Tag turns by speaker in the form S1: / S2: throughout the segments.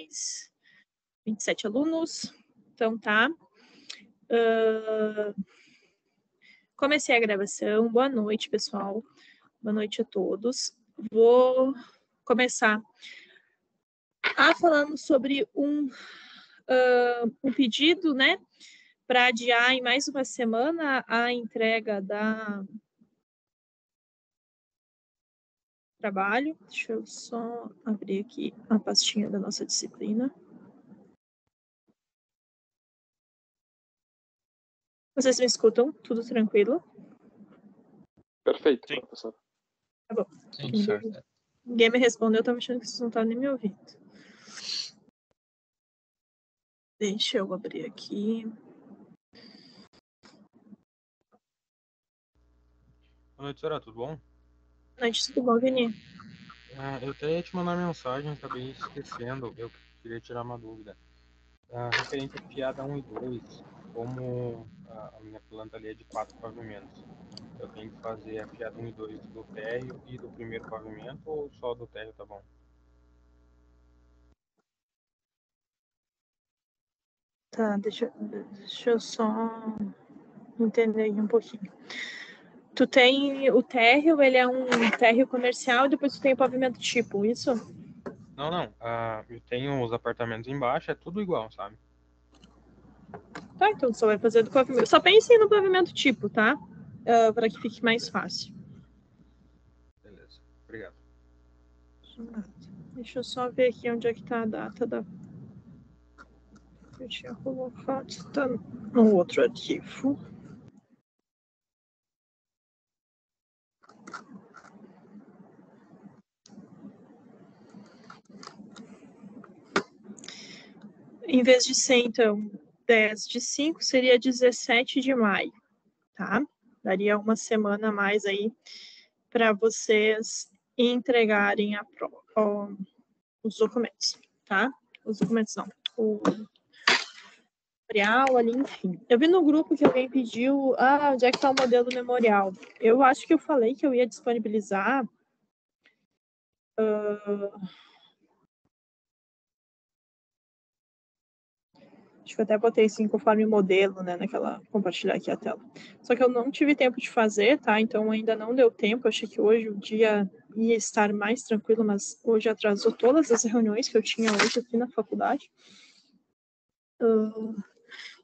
S1: mais 27 alunos. Então, tá. Comecei a gravação. Boa noite, pessoal. Boa noite a todos. Vou começar falando sobre um pedido, né, para adiar em mais uma semana a entrega da trabalho. Deixa eu só abrir aqui a pastinha da nossa disciplina. Vocês me escutam? Tudo tranquilo?
S2: Perfeito,
S3: sim,
S2: professor.
S1: Tá bom.
S3: Sim, certo.
S1: Ninguém me respondeu, eu tô achando que vocês não estão nem me ouvindo. Deixa eu abrir aqui.
S3: Boa noite, senhora, tudo bom?
S1: Boa noite, tudo bom, Vini?
S3: Eu até ia te mandar mensagem, acabei esquecendo, eu queria tirar uma dúvida. Referente à fiada 1 e 2, como a minha planta ali é de 4 pavimentos, eu tenho que fazer a fiada 1 e 2 do térreo e do primeiro pavimento ou só do térreo tá bom?
S1: Tá, deixa eu só entender aí um pouquinho. Tu tem o térreo, ele é um térreo comercial e depois tu tem o pavimento tipo, isso?
S3: Não, eu tenho os apartamentos embaixo, é tudo igual, sabe?
S1: Tá, então só vai fazer do pavimento. Só pense no pavimento tipo, tá? Para que fique mais fácil.
S3: Beleza, obrigado.
S1: Deixa eu só ver aqui onde é que tá a data da... Eu tinha colocado, tá no outro arquivo. Em vez de ser, então, 10/5, seria 17 de maio, tá? Daria uma semana a mais aí para vocês entregarem os documentos, tá? Os documentos não, o memorial ali, enfim. Eu vi no grupo que alguém pediu, onde é que tá o modelo memorial? Eu acho que eu falei que eu ia disponibilizar acho que eu até botei assim conforme modelo, né, compartilhar aqui a tela. Só que eu não tive tempo de fazer, tá? Então ainda não deu tempo. Eu achei que hoje o dia ia estar mais tranquilo, mas hoje atrasou todas as reuniões que eu tinha hoje aqui na faculdade.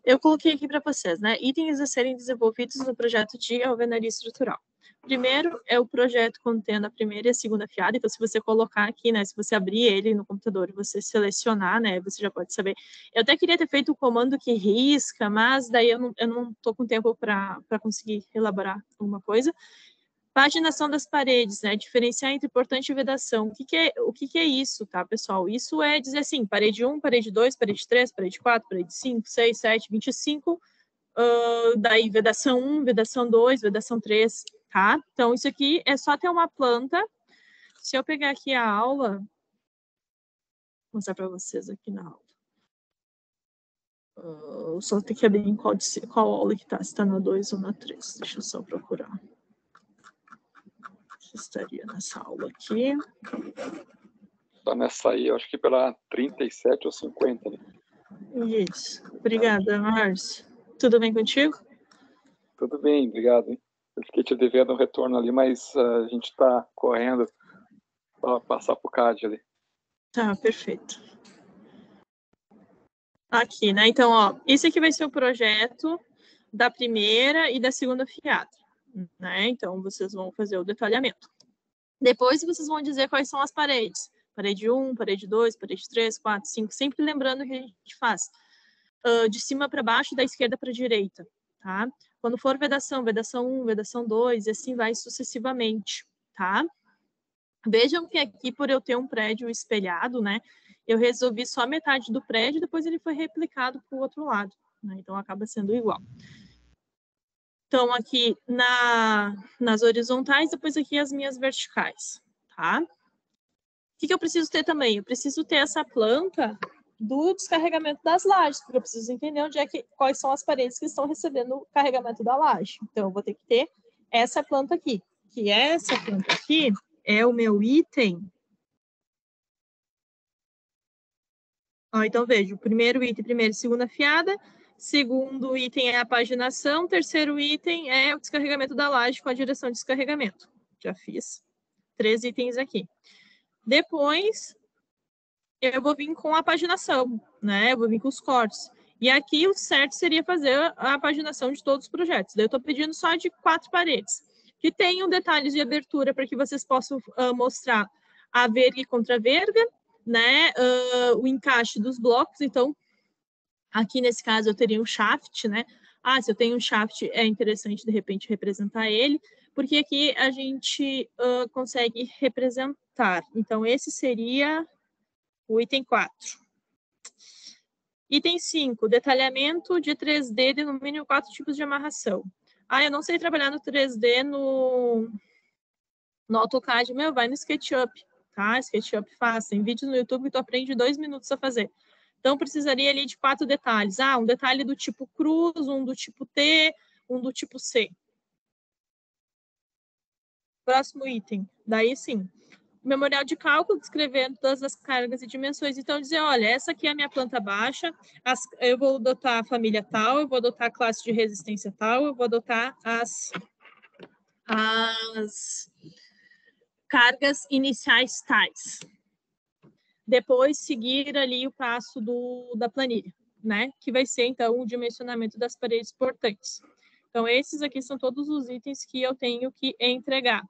S1: Eu coloquei aqui para vocês, né? Itens a serem desenvolvidos no projeto de alvenaria estrutural. Primeiro é o projeto contendo a primeira e a segunda fiada. Então, se você colocar aqui, né? Se você abrir ele no computador e você selecionar, né? Você já pode saber. Eu até queria ter feito o comando que risca, mas daí eu não tô com tempo para conseguir elaborar alguma coisa. Paginação das paredes, né? Diferenciar entre portante e vedação. O que é isso, tá, pessoal? Isso é dizer assim, parede 1, parede 2, parede 3, parede 4, parede 5, 6, 7, 25, daí vedação 1, vedação 2, vedação 3, tá? Então, isso aqui é só ter uma planta. Se eu pegar aqui a aula, vou mostrar para vocês aqui na aula. Só tem que abrir em qual aula que tá, se tá na 2 ou na 3. Deixa eu só procurar. Estaria nessa aula aqui.
S2: Tá nessa aí, eu acho que pela 37 ou 50, né?
S1: Isso. Obrigada, Márcio. Tudo bem contigo?
S2: Tudo bem, obrigado. Hein? Eu fiquei te devendo um retorno ali, mas a gente está correndo para passar para o CAD ali.
S1: Tá, perfeito. Aqui, né? Então, ó, esse aqui vai ser o projeto da primeira e da segunda fiada, né? Então, vocês vão fazer o detalhamento. Depois, vocês vão dizer quais são as paredes. Parede 1, parede 2, parede 3, 4, 5. Sempre lembrando que a gente faz de cima para baixo, da esquerda para a direita, tá? Quando for vedação 1, vedação 2, e assim vai sucessivamente, tá? Vejam que aqui, por eu ter um prédio espelhado, né, eu resolvi só metade do prédio, depois ele foi replicado para o outro lado, né, então acaba sendo igual. Então, aqui nas horizontais, depois aqui as minhas verticais, tá? O que eu preciso ter também? Eu preciso ter essa planta do descarregamento das lajes, porque eu preciso entender quais são as paredes que estão recebendo o carregamento da laje. Então, eu vou ter que ter essa planta aqui, que essa planta aqui é o meu item Então, veja, o primeiro item, primeira e segunda fiada, segundo item é a paginação, terceiro item é o descarregamento da laje com a direção de descarregamento. Já fiz 3 itens aqui. Depois, eu vou vir com a paginação, né? Eu vou vir com os cortes. E aqui o certo seria fazer a paginação de todos os projetos. Daí eu estou pedindo só de 4 paredes, que tenham detalhes de abertura para que vocês possam mostrar a verga e contra-verga, né? O encaixe dos blocos. Então, aqui nesse caso eu teria um shaft, né? Se eu tenho um shaft, é interessante de repente representar ele, porque aqui a gente consegue representar. Então, esse seria o item 4. Item 5, detalhamento de 3D de no mínimo 4 tipos de amarração. Eu não sei trabalhar no 3D no AutoCAD. Vai no SketchUp, tá? SketchUp faz. Tem vídeos no YouTube que tu aprende em 2 minutos a fazer. Então, precisaria ali de 4 detalhes. Um detalhe do tipo cruz, um do tipo T, um do tipo C. Próximo item. Daí, sim. Memorial de cálculo, descrevendo todas as cargas e dimensões. Então, dizer, olha, essa aqui é a minha planta baixa, eu vou adotar a família tal, eu vou adotar a classe de resistência tal, eu vou adotar as cargas iniciais tais. Depois, seguir ali o passo da planilha, né? Que vai ser, então, o dimensionamento das paredes portantes. Então, esses aqui são todos os itens que eu tenho que entregar.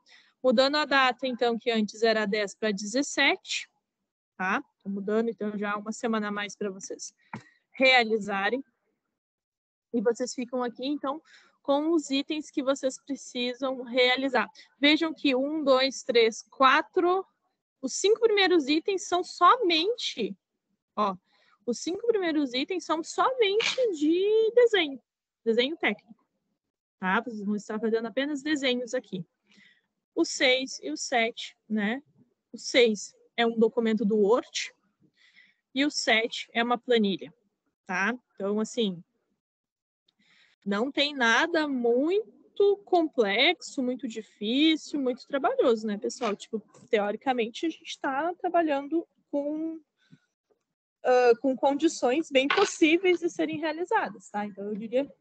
S1: Mudando a data, então, que antes era 10 para 17, tá? Tô mudando, então, já uma semana a mais para vocês realizarem. E vocês ficam aqui, então, com os itens que vocês precisam realizar. Vejam que 1, 2, 3, 4... Os 5 primeiros itens são somente... os 5 primeiros itens são somente de desenho técnico, tá? Vocês vão estar fazendo apenas desenhos aqui. O 6 e o 7, né? O 6 é um documento do Word e o 7 é uma planilha, tá? Então, assim, não tem nada muito complexo, muito difícil, muito trabalhoso, né, pessoal? Tipo, teoricamente, a gente está trabalhando com condições bem possíveis de serem realizadas, tá? Então, eu diria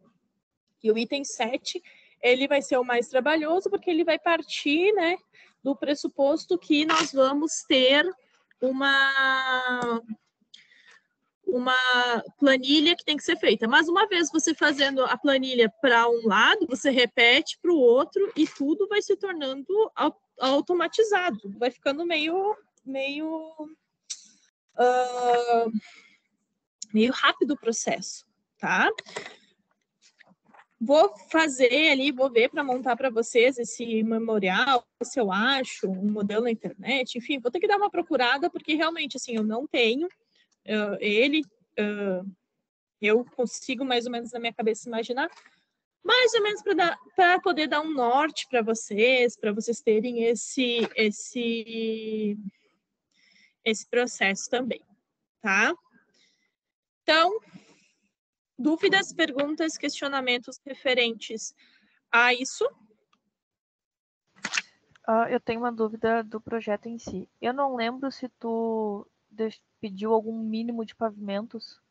S1: que o item 7, ele vai ser o mais trabalhoso, porque ele vai partir, né, do pressuposto que nós vamos ter uma planilha que tem que ser feita. Mas uma vez você fazendo a planilha para um lado, você repete para o outro e tudo vai se tornando automatizado. Vai ficando meio rápido o processo, tá? Vou fazer ali, vou ver para montar para vocês esse memorial, se eu acho, um modelo na internet, enfim, vou ter que dar uma procurada, porque realmente, assim, eu não tenho eu consigo mais ou menos na minha cabeça imaginar, mais ou menos para poder dar um norte para vocês terem esse processo também, tá? Então, dúvidas, perguntas, questionamentos referentes a isso?
S4: Eu tenho uma dúvida do projeto em si. Eu não lembro se tu pediu algum mínimo de pavimentos.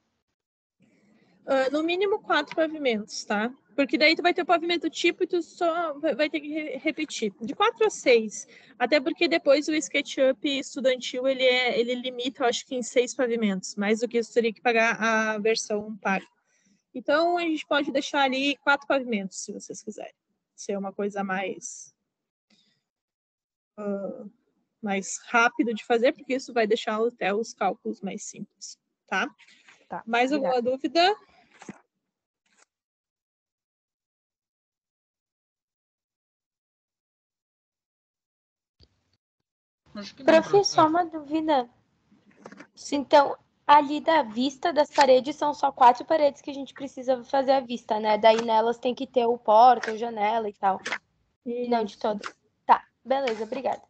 S1: No mínimo 4 pavimentos, tá? Porque daí tu vai ter o pavimento tipo e tu só vai ter que repetir. De 4 a 6. Até porque depois o SketchUp estudantil, ele limita, eu acho que em 6 pavimentos. Mais do que isso, teria que pagar a versão paga. Então, a gente pode deixar ali 4 pavimentos, se vocês quiserem. Ser uma coisa mais rápido de fazer, porque isso vai deixar até os cálculos mais simples, tá?
S4: Tá.
S1: Mais alguma dúvida?
S5: Prof, só uma dúvida. Então, ali da vista das paredes, são só 4 paredes que a gente precisa fazer a vista, né? Daí nelas tem que ter o porta, ou janela e tal.
S1: Isso.
S5: Não de todas. Tá, beleza, obrigada.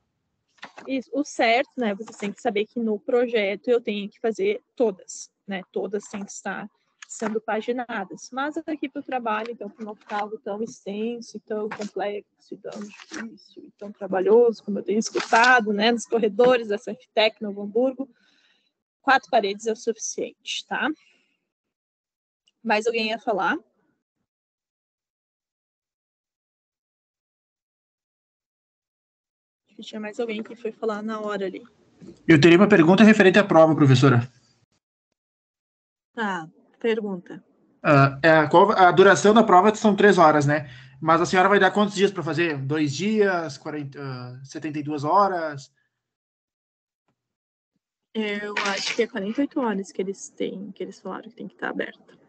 S1: Isso, o certo, né? Você tem que saber que no projeto eu tenho que fazer todas, né? Todas têm que estar sendo paginadas. Mas aqui para o trabalho, então, para não ficar algo tão extenso, tão complexo, tão difícil, tão trabalhoso, como eu tenho escutado, né? Nos corredores da Santec, Novo Hamburgo, 4 paredes é o suficiente, tá? Mais alguém ia falar? Acho que tinha mais alguém que foi falar na hora ali.
S6: Eu teria uma pergunta referente à prova, professora.
S1: Tá, pergunta.
S6: Qual a duração da prova são 3 horas, né? Mas a senhora vai dar quantos dias para fazer? 2 dias, 72 horas?
S1: Eu acho que é 48 horas que eles falaram que tem que estar aberta.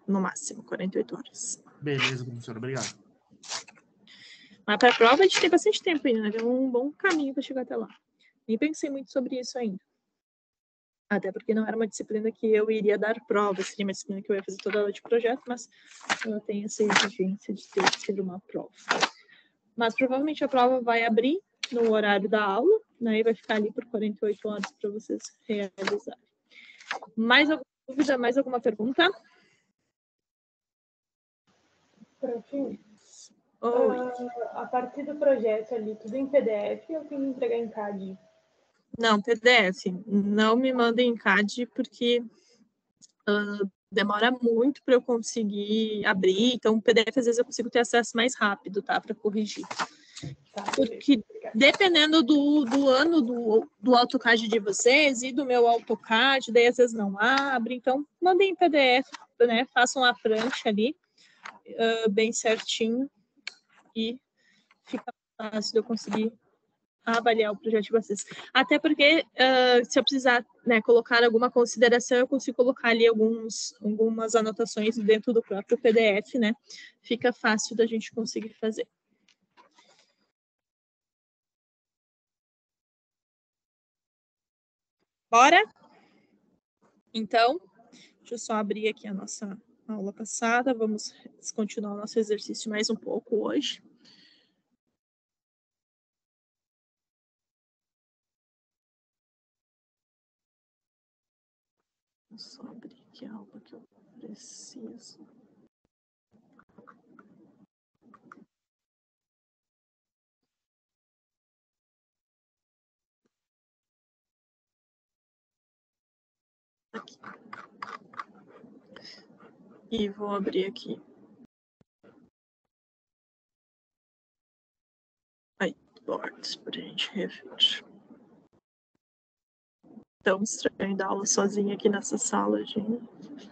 S1: No máximo, 48 horas.
S6: Beleza, professora, obrigado.
S1: Mas para a prova a gente tem bastante tempo ainda, né? Tem um bom caminho para chegar até lá. Nem pensei muito sobre isso ainda. Até porque não era uma disciplina que eu iria dar prova, seria uma disciplina que eu ia fazer toda aula de projeto, mas eu tenho essa exigência de ter uma prova. Mas provavelmente a prova vai abrir no horário da aula, né? E vai ficar ali por 48 horas para vocês realizarem. Mais alguma dúvida? Mais alguma pergunta?
S7: Prof,
S1: Oi.
S7: a partir do projeto ali, tudo em PDF, eu tenho que entregar em CAD?
S1: Não, PDF. Não me mandem em CAD, porque demora muito para eu conseguir abrir. Então, o PDF, às vezes, eu consigo ter acesso mais rápido, tá? Para corrigir. Porque, dependendo do ano do AutoCAD de vocês e do meu AutoCAD, daí, às vezes, não abre. Então, mandem em PDF, né? Façam a prancha ali, bem certinho. E fica fácil de eu conseguir avaliar o projeto de vocês. Até porque, se eu precisar, né, colocar alguma consideração, eu consigo colocar ali algumas anotações dentro do próprio PDF, né? Fica fácil da gente conseguir fazer. Bora? Então, deixa eu só abrir aqui a nossa aula passada. Vamos continuar o nosso exercício mais um pouco hoje. Vou só abrir aqui a aula que eu preciso. Aqui. E vou abrir aqui. Whiteboards para a gente rever. Tão estranho dar aula sozinha aqui nessa sala, gente.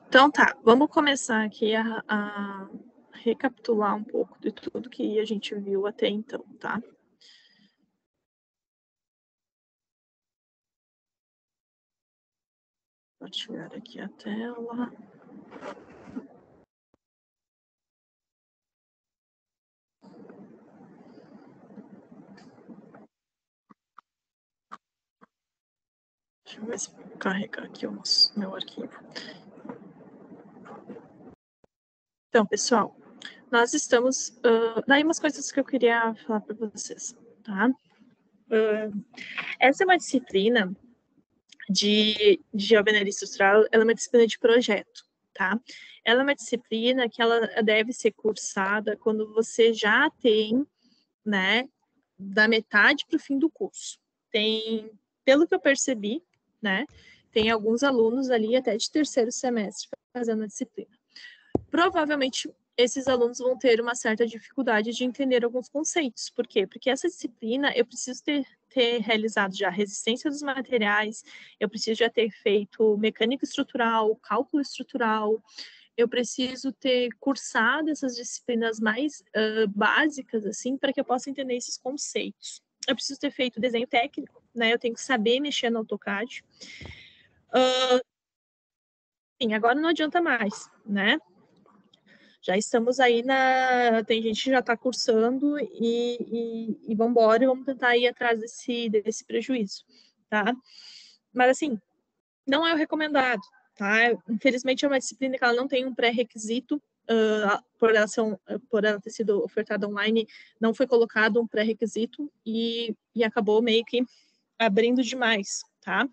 S1: Então tá, vamos começar aqui a recapitular um pouco de tudo que a gente viu até então, tá? Vou tirar aqui a tela. Deixa eu ver se vou carregar aqui o meu arquivo. Então, pessoal, nós estamos... daí umas coisas que eu queria falar para vocês, tá? Essa é uma disciplina de geometria estrutural, ela é uma disciplina de projeto, tá? Ela é uma disciplina que ela deve ser cursada quando você já tem, né, da metade para o fim do curso. Tem, pelo que eu percebi, né, tem alguns alunos ali até de terceiro semestre fazendo a disciplina. Provavelmente esses alunos vão ter uma certa dificuldade de entender alguns conceitos. Por quê? Porque essa disciplina eu preciso ter realizado já a resistência dos materiais, eu preciso já ter feito mecânica estrutural, cálculo estrutural, eu preciso ter cursado essas disciplinas mais básicas, assim, para que eu possa entender esses conceitos. Eu preciso ter feito desenho técnico, né? Eu tenho que saber mexer no AutoCAD. Sim, agora não adianta mais, né? Já estamos aí tem gente que já está cursando e vamos embora, vamos tentar ir atrás desse prejuízo, tá? Mas, assim, não é o recomendado, tá? Infelizmente, é uma disciplina que ela não tem um pré-requisito, por ela ter sido ofertada online, não foi colocado um pré-requisito e acabou meio que abrindo demais, tá?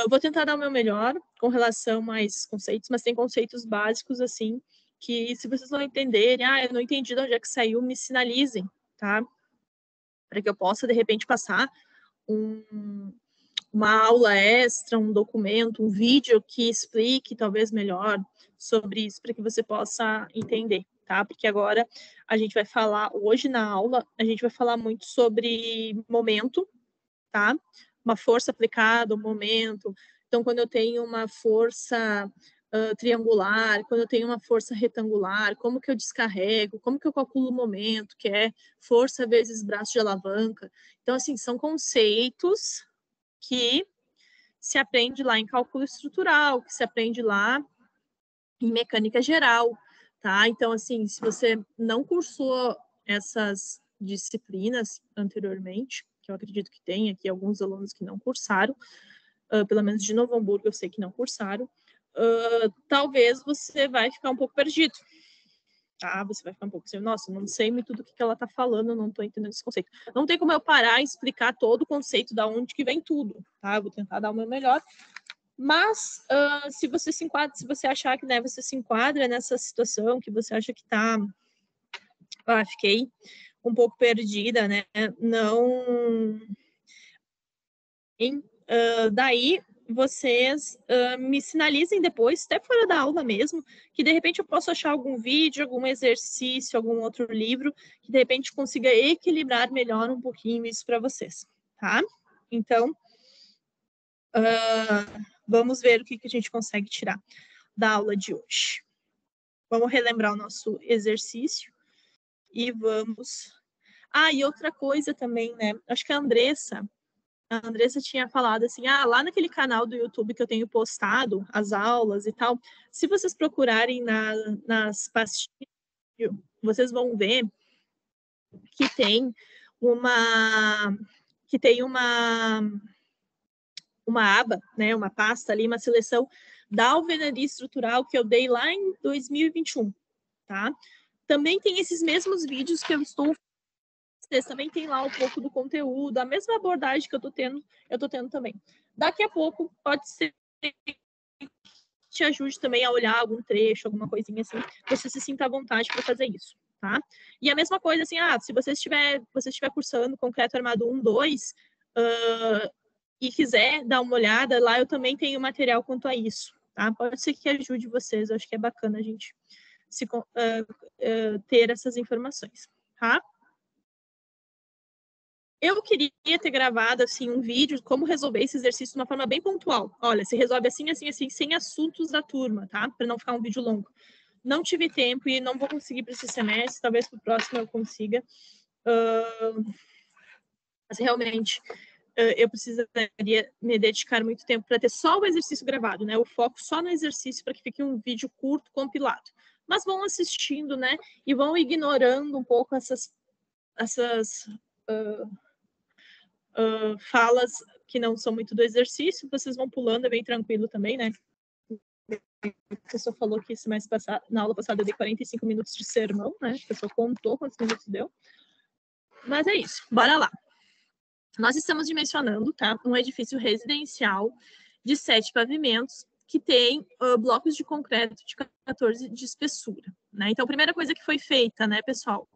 S1: Vou tentar dar o meu melhor com relação a esses conceitos, mas tem conceitos básicos, assim, que se vocês não entenderem, eu não entendi de onde é que saiu, me sinalizem, tá? para que eu possa, de repente, passar uma aula extra, um documento, um vídeo que explique talvez melhor sobre isso, para que você possa entender, tá? Porque agora a gente vai falar, hoje na aula, a gente vai falar muito sobre momento, tá? Uma força aplicada, um momento. Então, quando eu tenho uma força triangular, quando eu tenho uma força retangular, como que eu descarrego, como que eu calculo o momento, que é força vezes braço de alavanca. Então, assim, são conceitos que se aprende lá em cálculo estrutural, que se aprende lá em mecânica geral, tá? Então, assim, se você não cursou essas disciplinas anteriormente, que eu acredito que tem aqui alguns alunos que não cursaram, pelo menos de Novo Hamburgo eu sei que não cursaram, talvez você vai ficar um pouco perdido, tá? Você vai ficar um pouco assim, nossa, não sei muito do que ela tá falando, não tô entendendo esse conceito. Não tem como eu parar e explicar todo o conceito da onde que vem tudo, tá? Eu vou tentar dar o meu melhor. Mas se você se enquadra, se você achar que, né, você se enquadra nessa situação, que você acha que tá, fiquei um pouco perdida, né? Não, daí vocês me sinalizem depois, até fora da aula mesmo, que de repente eu posso achar algum vídeo, algum exercício, algum outro livro, que de repente consiga equilibrar melhor um pouquinho isso para vocês, tá? Então, vamos ver o que a gente consegue tirar da aula de hoje. Vamos relembrar o nosso exercício e vamos... e outra coisa também, né? Acho que a Andressa tinha falado assim, lá naquele canal do YouTube que eu tenho postado as aulas e tal, se vocês procurarem nas pastinhas, vocês vão ver que tem uma aba, né, uma pasta ali, uma seleção da alvenaria estrutural que eu dei lá em 2021, tá? Também tem esses mesmos vídeos que eu estou... Também tem lá um pouco do conteúdo, a mesma abordagem que eu tô tendo também. Daqui a pouco, pode ser que te ajude também a olhar algum trecho, alguma coisinha assim, você se sinta à vontade para fazer isso, tá? E a mesma coisa assim, se você estiver cursando concreto armado 1, 2, e quiser dar uma olhada, lá eu também tenho material quanto a isso, tá? Pode ser que ajude vocês, eu acho que é bacana a gente ter essas informações, tá? Eu queria ter gravado, assim, um vídeo de como resolver esse exercício de uma forma bem pontual. Olha, se resolve assim, assim, assim, sem assuntos da turma, tá? Para não ficar um vídeo longo. Não tive tempo e não vou conseguir para esse semestre, talvez para o próximo eu consiga. Mas, realmente, eu precisaria me dedicar muito tempo para ter só o exercício gravado, né? O foco só no exercício para que fique um vídeo curto, compilado. Mas vão assistindo, né? E vão ignorando um pouco essas falas que não são muito do exercício, vocês vão pulando, é bem tranquilo também, né? A pessoa falou que na aula passada eu dei 45 minutos de sermão, né? A pessoa contou quantos minutos deu. Mas é isso, bora lá. Nós estamos dimensionando, tá? Um edifício residencial de 7 pavimentos que tem blocos de concreto de 14 de espessura, né? Então, a primeira coisa que foi feita, né, pessoal?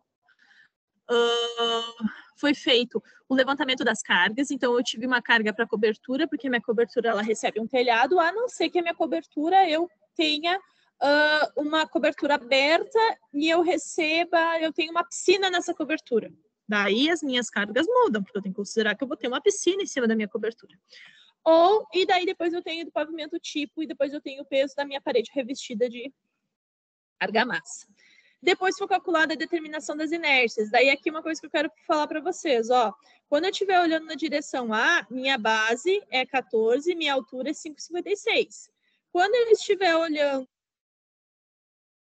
S1: Foi feito o levantamento das cargas, então eu tive uma carga para cobertura, porque minha cobertura ela recebe um telhado, a não ser que a minha cobertura eu tenha uma cobertura aberta e eu tenho uma piscina nessa cobertura. Daí as minhas cargas mudam, porque eu tenho que considerar que eu vou ter uma piscina em cima da minha cobertura. E daí depois eu tenho do pavimento tipo e depois eu tenho o peso da minha parede revestida de argamassa. Depois foi calculada a determinação das inércias. Daí aqui uma coisa que eu quero falar para vocês, quando eu estiver olhando na direção A, minha base é 14, minha altura é 5,56. Quando eu estiver olhando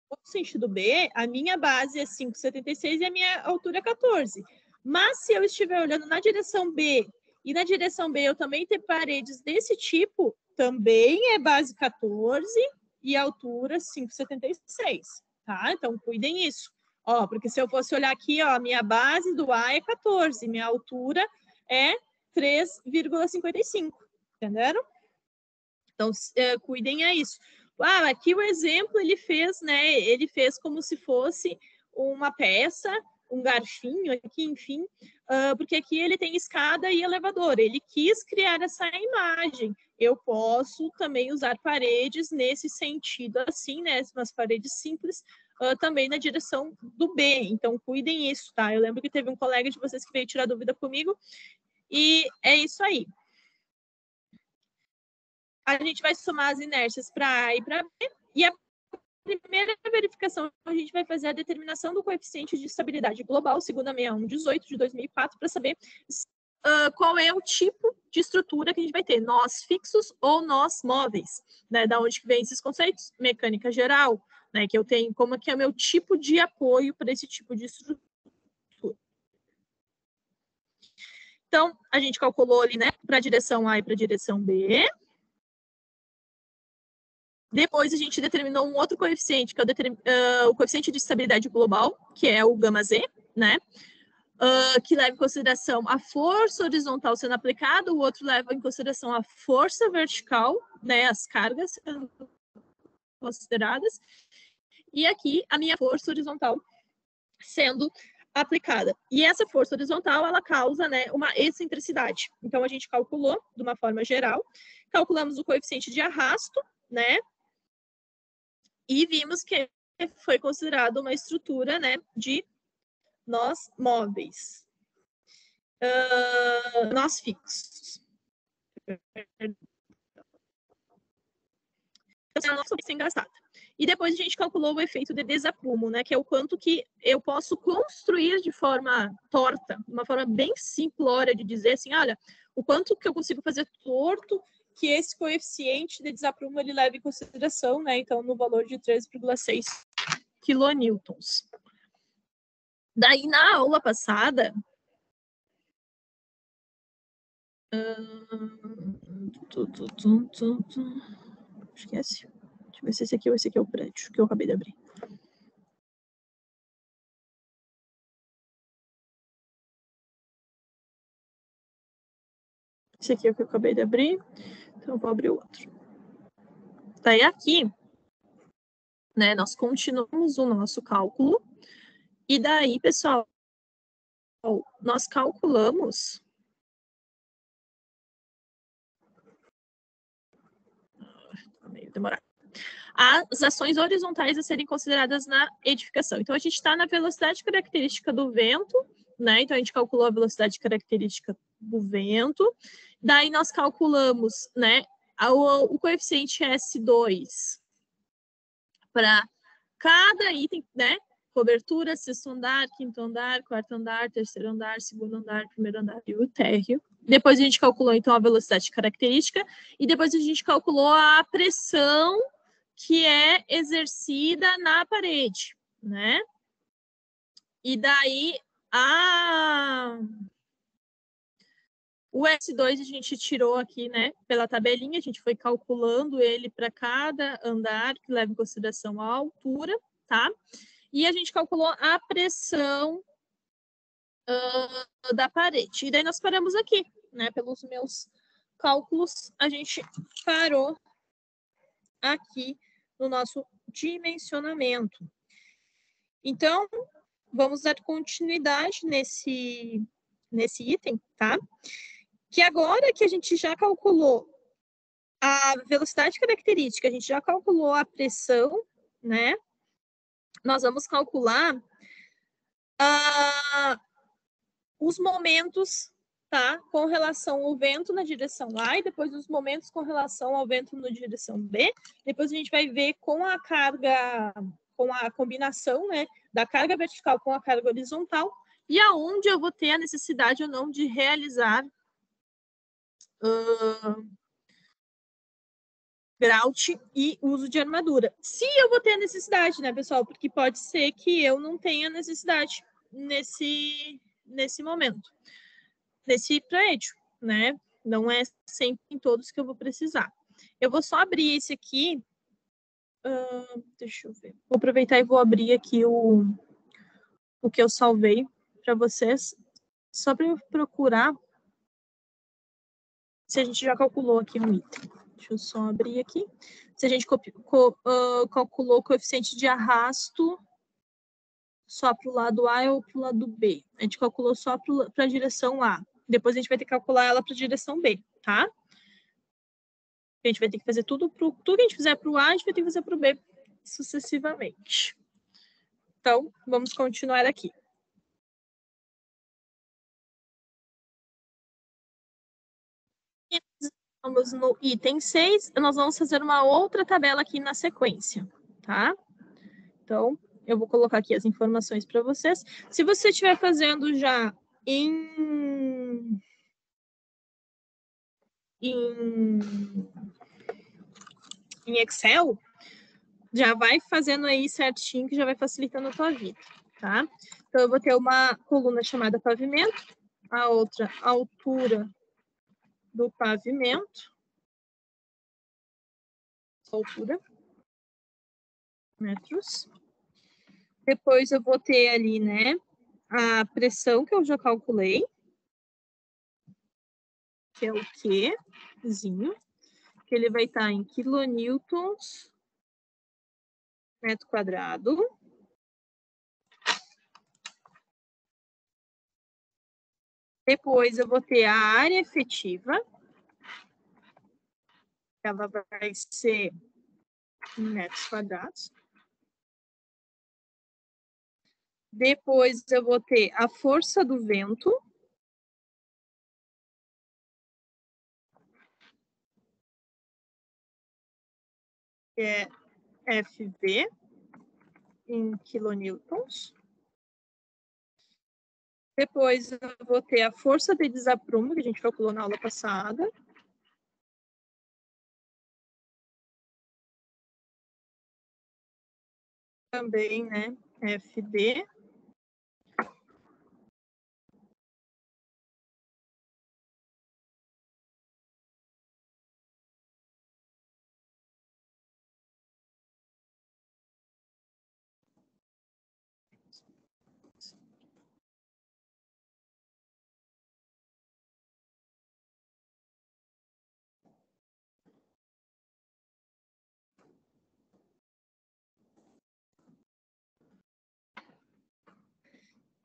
S1: no sentido B, a minha base é 5,76 e a minha altura é 14. Mas se eu estiver olhando na direção B, e na direção B eu também ter paredes desse tipo, também é base 14 e altura 5,76. Tá? Então, cuidem isso. Porque se eu fosse olhar aqui, a minha base do A é 14, minha altura é 3,55. Entenderam? Então, cuidem a isso. Aqui o exemplo ele fez, né? Ele fez como se fosse uma peça, um garfinho aqui, enfim, porque aqui ele tem escada e elevador. Ele quis criar essa imagem. Eu posso também usar paredes nesse sentido, assim, né? Umas paredes simples, também na direção do B. Então, cuidem isso, tá? Eu lembro que teve um colega de vocês que veio tirar dúvida comigo, e é isso aí. A gente vai somar as inércias para A e para B, e a primeira verificação, a gente vai fazer a determinação do coeficiente de estabilidade global, segundo a 6118 de 2004, para saber qual é o tipo de estrutura que a gente vai ter, nós fixos ou nós móveis, né? Da onde que vem esses conceitos? Mecânica geral, né? Que eu tenho como que é o meu tipo de apoio para esse tipo de estrutura. Então, a gente calculou ali, né, para a direção A e para a direção B. Depois a gente determinou um outro coeficiente, que é o coeficiente de estabilidade global, que é o γ-z, né? Que leva em consideração a força horizontal sendo aplicada, o outro leva em consideração a força vertical, né? As cargas sendo consideradas. E aqui a minha força horizontal sendo aplicada. E essa força horizontal, ela causa, né, uma excentricidade. Então, a gente calculou de uma forma geral, calculamos o coeficiente de arrasto, né? E vimos que foi considerado uma estrutura, né, de nós móveis. Nós fixos. Sem gastada. E depois a gente calculou o efeito de desaprumo, né, que é o quanto que eu posso construir de forma torta, uma forma bem simplória de dizer assim, olha, o quanto que eu consigo fazer torto que esse coeficiente de desaprumo ele leva em consideração, né, então no valor de 13,6 quilonewtons. Daí na aula passada, esquece. Deixa eu ver se esse aqui ou esse aqui é o prédio que eu acabei de abrir. Esse aqui é o que eu acabei de abrir. Então, eu vou abrir o outro. Daí aqui, né, nós continuamos o nosso cálculo. E daí, pessoal, nós calculamos... Tá meio demorado. As ações horizontais a serem consideradas na edificação. Então, a gente está na velocidade característica do vento, né? Então, a gente calculou a velocidade característica do vento. Daí, nós calculamos, né, o coeficiente S2 para cada item, né? Cobertura, sexto andar, quinto andar, quarto andar, terceiro andar, segundo andar, primeiro andar e o térreo. Depois, a gente calculou, então, a velocidade característica. E depois, a gente calculou a pressão que é exercida na parede, né? E daí, o S2 a gente tirou aqui, né, pela tabelinha, a gente foi calculando ele para cada andar, que leva em consideração a altura, tá? E a gente calculou a pressão da parede. E daí nós paramos aqui, né? Pelos meus cálculos, a gente parou aqui no nosso dimensionamento. Então, vamos dar continuidade nesse item, tá? Que agora que a gente já calculou a velocidade característica, a gente já calculou a pressão, né? Nós vamos calcular os momentos, tá? Com relação ao vento na direção A e depois os momentos com relação ao vento na direção B. Depois a gente vai ver com a carga, com a combinação, né, da carga vertical com a carga horizontal e aonde eu vou ter a necessidade ou não de realizar grout e uso de armadura. Se eu vou ter a necessidade, né, pessoal? Porque pode ser que eu não tenha necessidade nesse momento, nesse prédio, né? Não é sempre em todos que eu vou precisar. Eu vou só abrir esse aqui. Deixa eu ver. Vou aproveitar e vou abrir aqui o que eu salvei para vocês, só para eu procurar se a gente já calculou aqui um item. Deixa eu só abrir aqui. Se a gente calculou o coeficiente de arrasto só para o lado A ou para o lado B. A gente calculou só para a direção A. Depois a gente vai ter que calcular ela para a direção B, tá? A gente vai ter que fazer tudo que a gente fizer para o A, a gente vai ter que fazer para o B sucessivamente. Então, vamos continuar aqui. Estamos no item 6, nós vamos fazer uma outra tabela aqui na sequência, tá? Então, eu vou colocar aqui as informações para vocês. Se você estiver fazendo já em Excel, já vai fazendo aí certinho, que já vai facilitando a tua vida, tá? Então, eu vou ter uma coluna chamada pavimento, a outra, altura do pavimento, altura, metros. Depois eu vou ter ali, né, a pressão que eu já calculei, que é o Qzinho, que ele vai estar em quilonewtons metro quadrado. Depois eu vou ter a área efetiva, ela vai ser em metros quadrados. Depois eu vou ter a força do vento, que é FV, em quilonewtons. Depois eu vou ter a força de desaprumo, que a gente calculou na aula passada. Também, né, FD.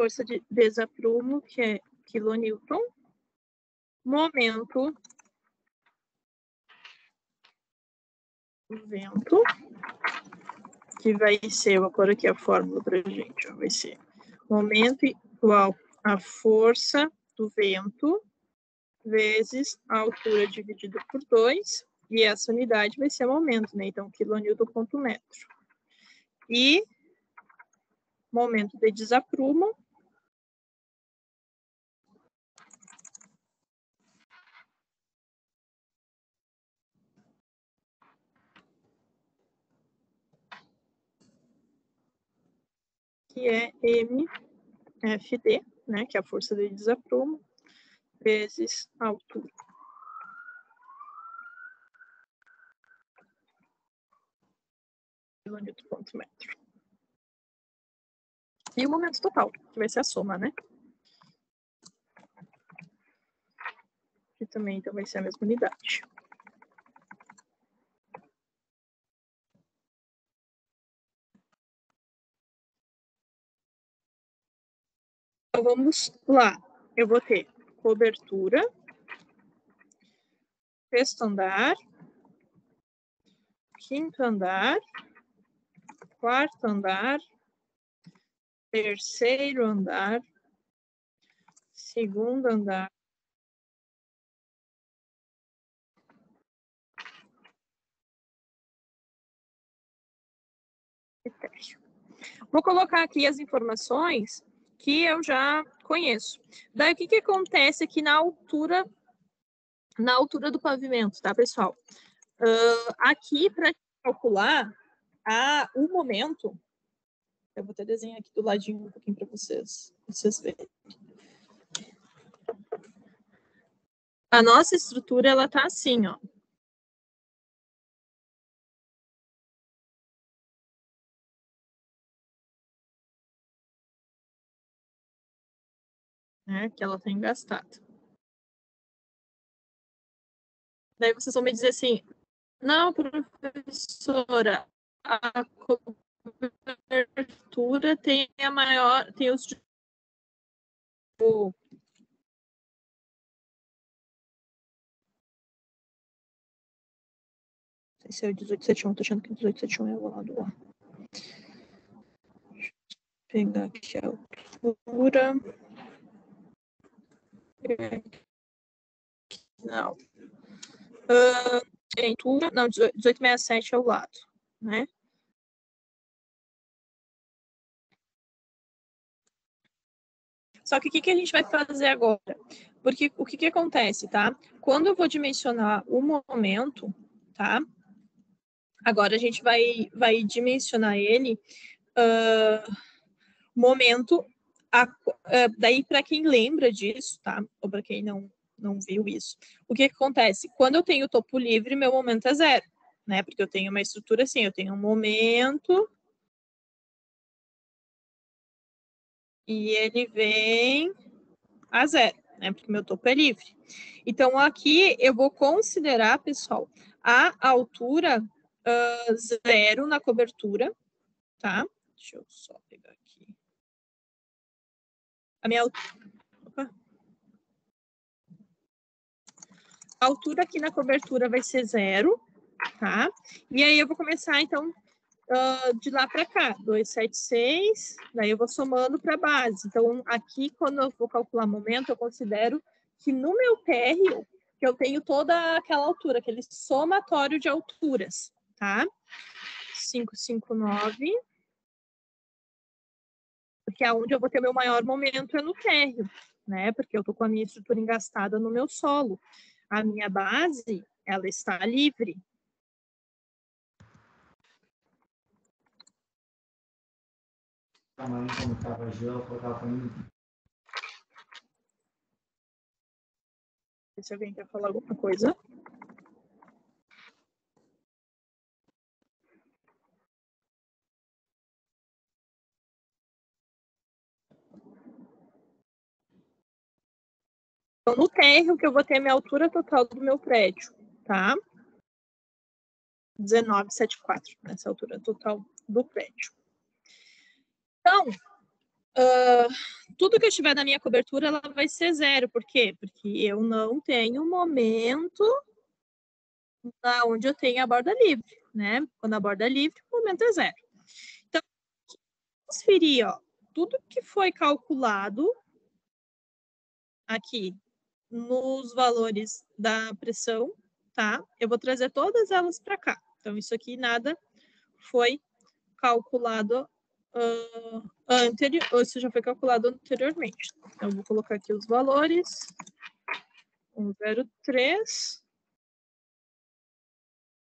S1: Força de desaprumo, que é quilonewton. Momento do vento, que vai ser, vou pôr aqui a fórmula para a gente, ó, vai ser momento igual a força do vento vezes a altura dividido por 2, e essa unidade vai ser momento, né? Então, quilonewton ponto metro. E momento de desaprumo, que é MFD, né, que é a força de desaprumo, vezes a altura. Quilonewton ponto metro. E o momento total, que vai ser a soma, né? Que também então vai ser a mesma unidade. Então, vamos lá. Eu vou ter cobertura, sexto andar, quinto andar, quarto andar, terceiro andar, segundo andar, e térreo. Vou colocar aqui as informações que eu já conheço. Daí, o que acontece aqui na altura do pavimento, tá, pessoal? Aqui, para calcular o momento, eu vou até desenhar aqui do ladinho um pouquinho para vocês verem. A nossa estrutura, ela tá assim, ó. Né, que ela tá engastada. Daí vocês vão me dizer assim, não, professora, a cobertura tem a maior, tem os esse é o 1871, tô achando que o 1871 é o lado lá. Deixa eu pegar aqui a altura. Não. Altura, não, 1867 é o lado, né? Só que o que a gente vai fazer agora? Porque o que acontece, tá? Quando eu vou dimensionar o momento, tá? Agora a gente vai dimensionar ele momento. Daí, para quem lembra disso, tá? Ou para quem não viu isso, o que acontece? Quando eu tenho topo livre, meu momento é 0, né? Porque eu tenho uma estrutura assim, eu tenho um momento e ele vem a 0, né? Porque meu topo é livre. Então, aqui eu vou considerar, pessoal, a altura 0 na cobertura, tá? Deixa eu só pegar aqui. A minha a altura aqui na cobertura vai ser 0, tá? E aí eu vou começar, então, de lá para cá, 276, daí eu vou somando para a base. Então, aqui, quando eu vou calcular momento, eu considero que no meu térreo, que eu tenho toda aquela altura, aquele somatório de alturas, tá? 559, porque aonde eu vou ter meu maior momento é no térreo, né? Porque eu tô com a minha estrutura engastada no meu solo. A minha base, ela está livre. Se alguém quer falar alguma coisa. Então, no térreo, que eu vou ter a minha altura total do meu prédio, tá? 19,74, nessa altura total do prédio. Então, tudo que eu tiver na minha cobertura, ela vai ser 0. Por quê? Porque eu não tenho momento onde eu tenho a borda livre, né? Quando a borda é livre, o momento é 0. Então, transferir, ó, tudo que foi calculado aqui nos valores da pressão, tá? Eu vou trazer todas elas para cá. Então, isso aqui nada foi calculado ou isso já foi calculado anteriormente. Então, eu vou colocar aqui os valores. 103,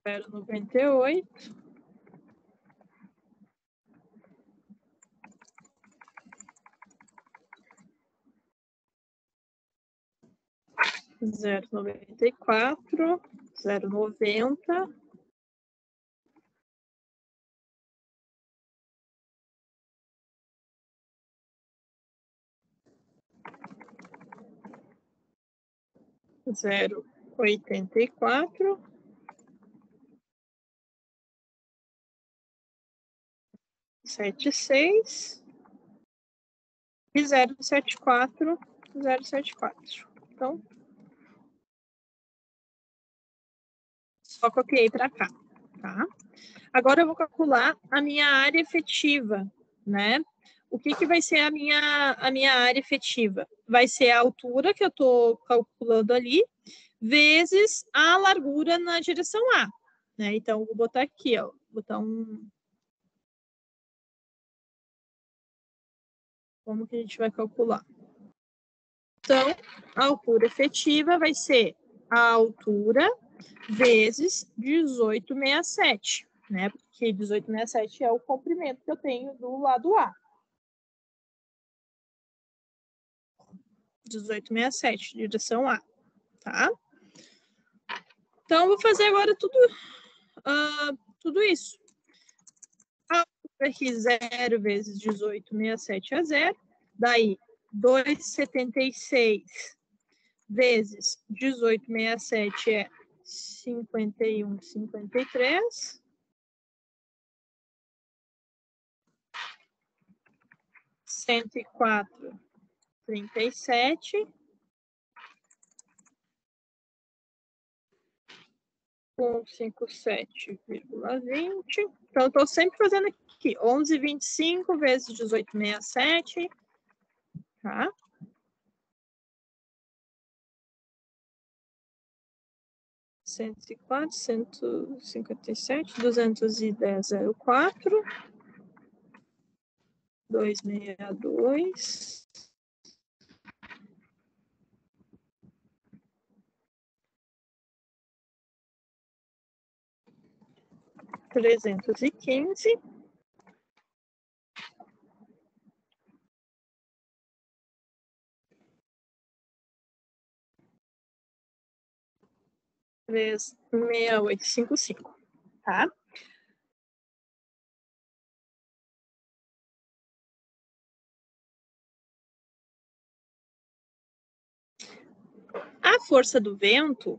S1: 098, 0,94, 0,90, 0,84, 76 e 0,74, 0,74. Então, só copiei para cá, tá? Agora eu vou calcular a minha área efetiva, né? O que vai ser a minha área efetiva? Vai ser a altura que eu estou calculando ali, vezes a largura na direção A, né? Então, vou botar aqui, ó, vou botar um... Como que a gente vai calcular? Então, a altura efetiva vai ser a altura vezes 1867, né? Porque 1867 é o comprimento que eu tenho do lado A. 1867, direção A, tá? Então, eu vou fazer agora tudo isso. A altura aqui, 0 vezes 1867 é 0. Daí, 276 vezes 1867 é 51,53. 104,37 157,20. Então, eu estou sempre fazendo aqui 11,25 vezes 18,67, tá? Cento e quatro, 157, 210,04, 262, 315, 36855, tá? A força do vento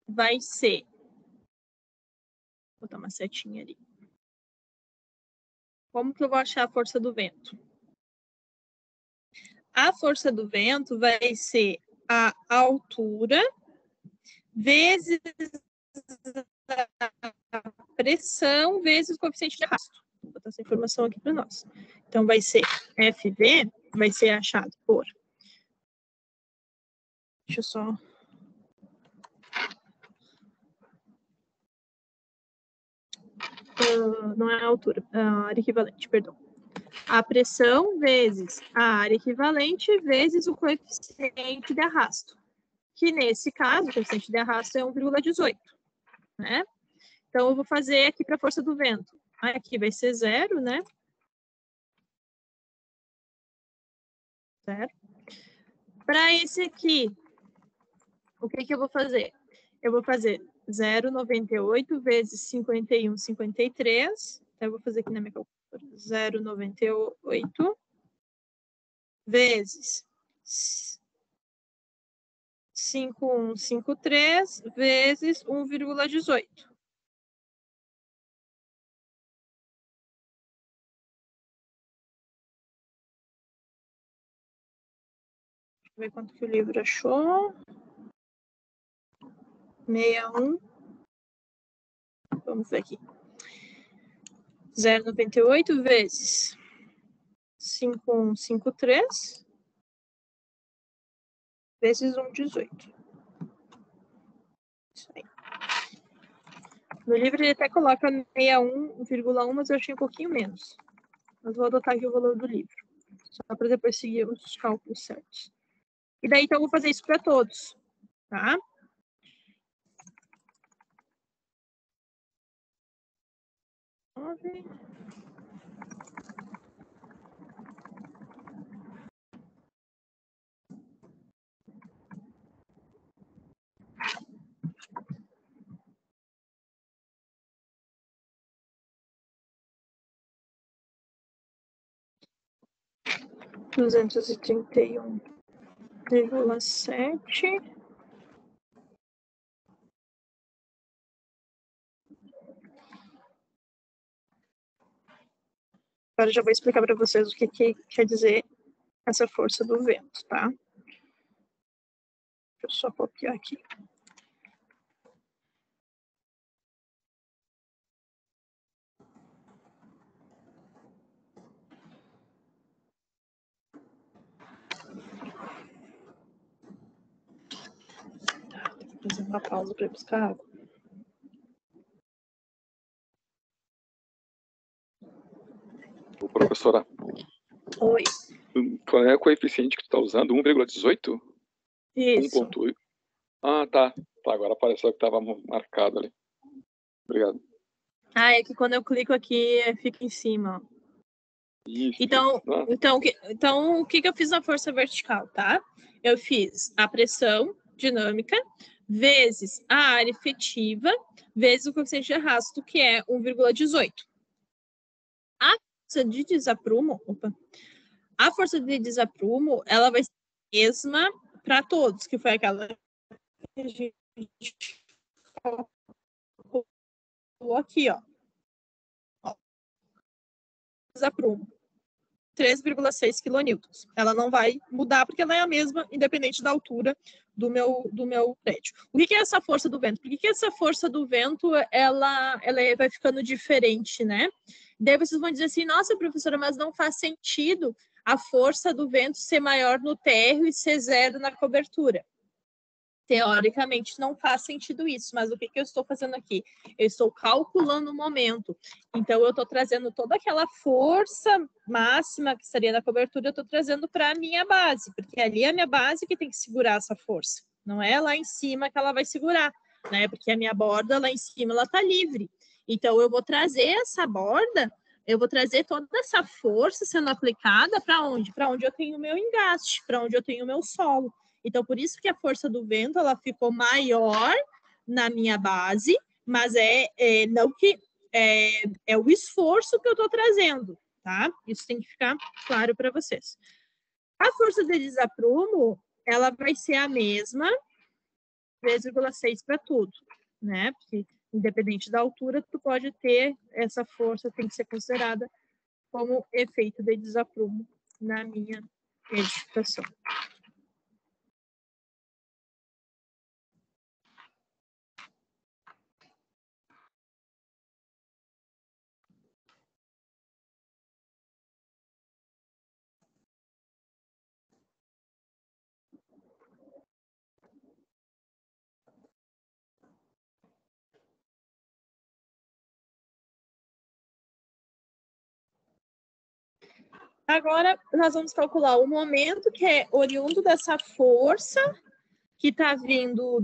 S1: vai ser, vou botar uma setinha ali. Como que eu vou achar a força do vento? A força do vento vai ser a altura vezes a pressão vezes o coeficiente de arrasto. Vou botar essa informação aqui para nós. Então, vai ser FV, vai ser achado por... Deixa eu só... não é a altura, a área equivalente, perdão. A pressão vezes a área equivalente vezes o coeficiente de arrasto. Que nesse caso, o coeficiente de arrasto é 1,18, né? Então, eu vou fazer aqui para a força do vento. Aqui vai ser 0, né? 0. Para esse aqui, o que que eu vou fazer? Eu vou fazer 0,98 vezes 51,53. Então, eu vou fazer aqui na minha calculadora. 0,98 vezes 5153 vezes 1,18. Deixa eu ver quanto que o livro achou. 61. Vamos ver aqui. 0,98 vezes 5153 vezes 1,18. Isso aí. No livro ele até coloca 61,1, mas eu achei um pouquinho menos. Mas vou adotar aqui o valor do livro, só para depois seguir os cálculos certos. E daí, então, eu vou fazer isso para todos, tá? Okay. Duzentos e 231,7. Agora já vou explicar para vocês o que quer dizer essa força do vento, tá? Deixa eu só copiar aqui. Vou fazer uma pausa para buscar água.
S2: Ô, professora.
S1: Oi.
S2: Qual é o coeficiente que tu está usando? 1,18?
S1: Isso.
S2: 1,8. Ah, tá. Tá, agora apareceu que estava marcado ali. Obrigado.
S1: Ah, é que quando eu clico aqui, fica em cima.
S2: Isso.
S1: Então, o que eu fiz na força vertical, tá? Eu fiz a pressão dinâmica vezes a área efetiva vezes o coeficiente de arrasto, que é 1,18. A força de desaprumo, ela vai ser a mesma para todos, que foi aquela que a gente colocou aqui, ó. Desaprumo. 3,6 quilonewtons. Ela não vai mudar porque ela é a mesma, independente da altura do meu prédio. O que é essa força do vento? Por que essa força do vento ela vai ficando diferente, né? Daí vocês vão dizer assim, nossa, professora, mas não faz sentido a força do vento ser maior no térreo e ser zero na cobertura. Teoricamente não faz sentido isso, mas o que eu estou fazendo aqui? Eu estou calculando o momento. Então, eu estou trazendo toda aquela força máxima que estaria na cobertura, eu estou trazendo para a minha base, porque ali é a minha base que tem que segurar essa força. Não é lá em cima que ela vai segurar, né? Porque a minha borda lá em cima, ela está livre. Então, eu vou trazer essa borda, eu vou trazer toda essa força sendo aplicada para onde? Para onde eu tenho o meu engaste, para onde eu tenho o meu solo. Então, por isso que a força do vento ela ficou maior na minha base, mas não que é o esforço que eu estou trazendo, tá? Isso tem que ficar claro para vocês. A força de desaprumo, ela vai ser a mesma, 3,6 para tudo, né? Porque, independente da altura, tu pode ter essa força, tem que ser considerada como efeito de desaprumo na minha edificação. Agora, nós vamos calcular o momento que é oriundo dessa força que está vindo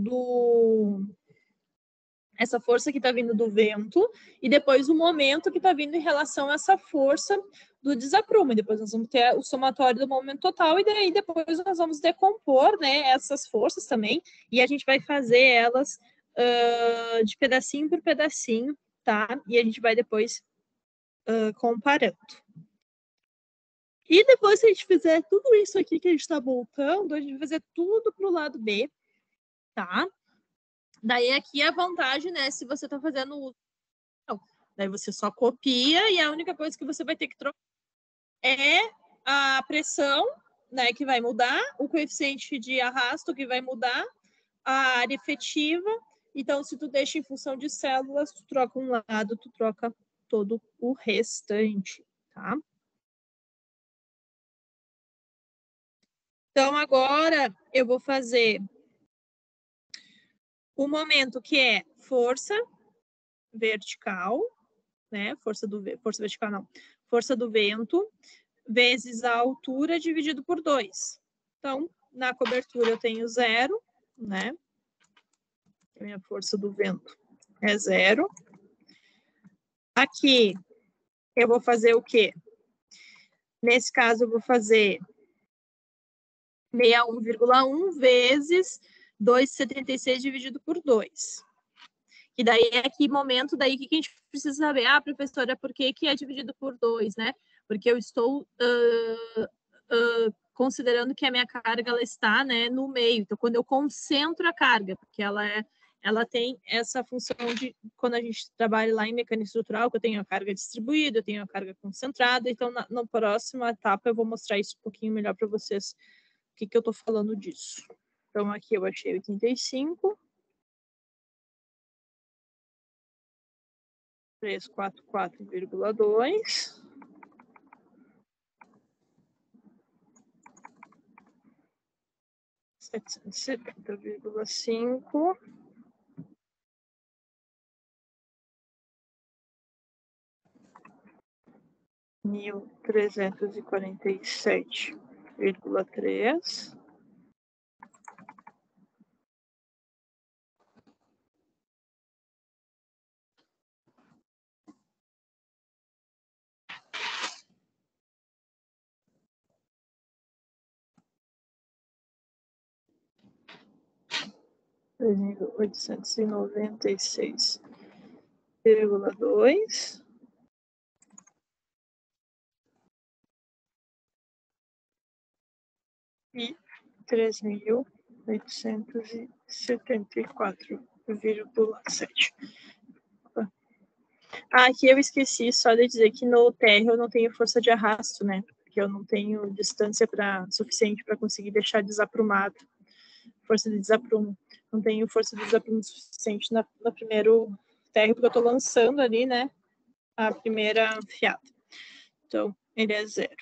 S1: essa força que está vindo do vento, e depois o momento que está vindo em relação a essa força do desaprumo. E depois nós vamos ter o somatório do momento total, e daí depois nós vamos decompor, né, essas forças também, e a gente vai fazer elas de pedacinho por pedacinho, tá? E a gente vai depois comparando. E depois que a gente fizer tudo isso aqui que a gente está montando, a gente vai fazer tudo para o lado B, tá? Daí aqui a vantagem, né, se você está fazendo uso. Daí você só copia e a única coisa que você vai ter que trocar é a pressão, né, que vai mudar, o coeficiente de arrasto que vai mudar, a área efetiva. Então, se tu deixa em função de células, tu troca um lado, tu troca todo o restante, tá? Então, agora eu vou fazer o momento que é força vertical, né? Força vertical não. Força do vento vezes a altura dividido por 2. Então, na cobertura eu tenho 0, né? A minha força do vento é 0. Aqui eu vou fazer o quê? Nesse caso eu vou fazer 61,1 vezes 2,76 dividido por 2. E daí é que momento, daí que a gente precisa saber, professora, por que é dividido por 2, né? Porque eu estou considerando que a minha carga ela está, né, no meio. Então, quando eu concentro a carga, porque ela tem essa função de, quando a gente trabalha lá em mecânica estrutural, que eu tenho a carga distribuída, eu tenho a carga concentrada. Então, na próxima etapa, eu vou mostrar isso um pouquinho melhor para vocês, o que eu estou falando disso. Então, aqui eu achei 85. 344,2. R$ 770,5. R$ 1.347,3. R$ 2.896,2. E 3.874,7. Aqui eu esqueci só de dizer que no térreo eu não tenho força de arrasto, né? porque eu não tenho distância suficiente para conseguir deixar desaprumado, força de desaprumo. Não tenho força de desaprumo suficiente no primeiro térreo, porque eu estou lançando ali, né, a primeira fiada. Então, ele é 0.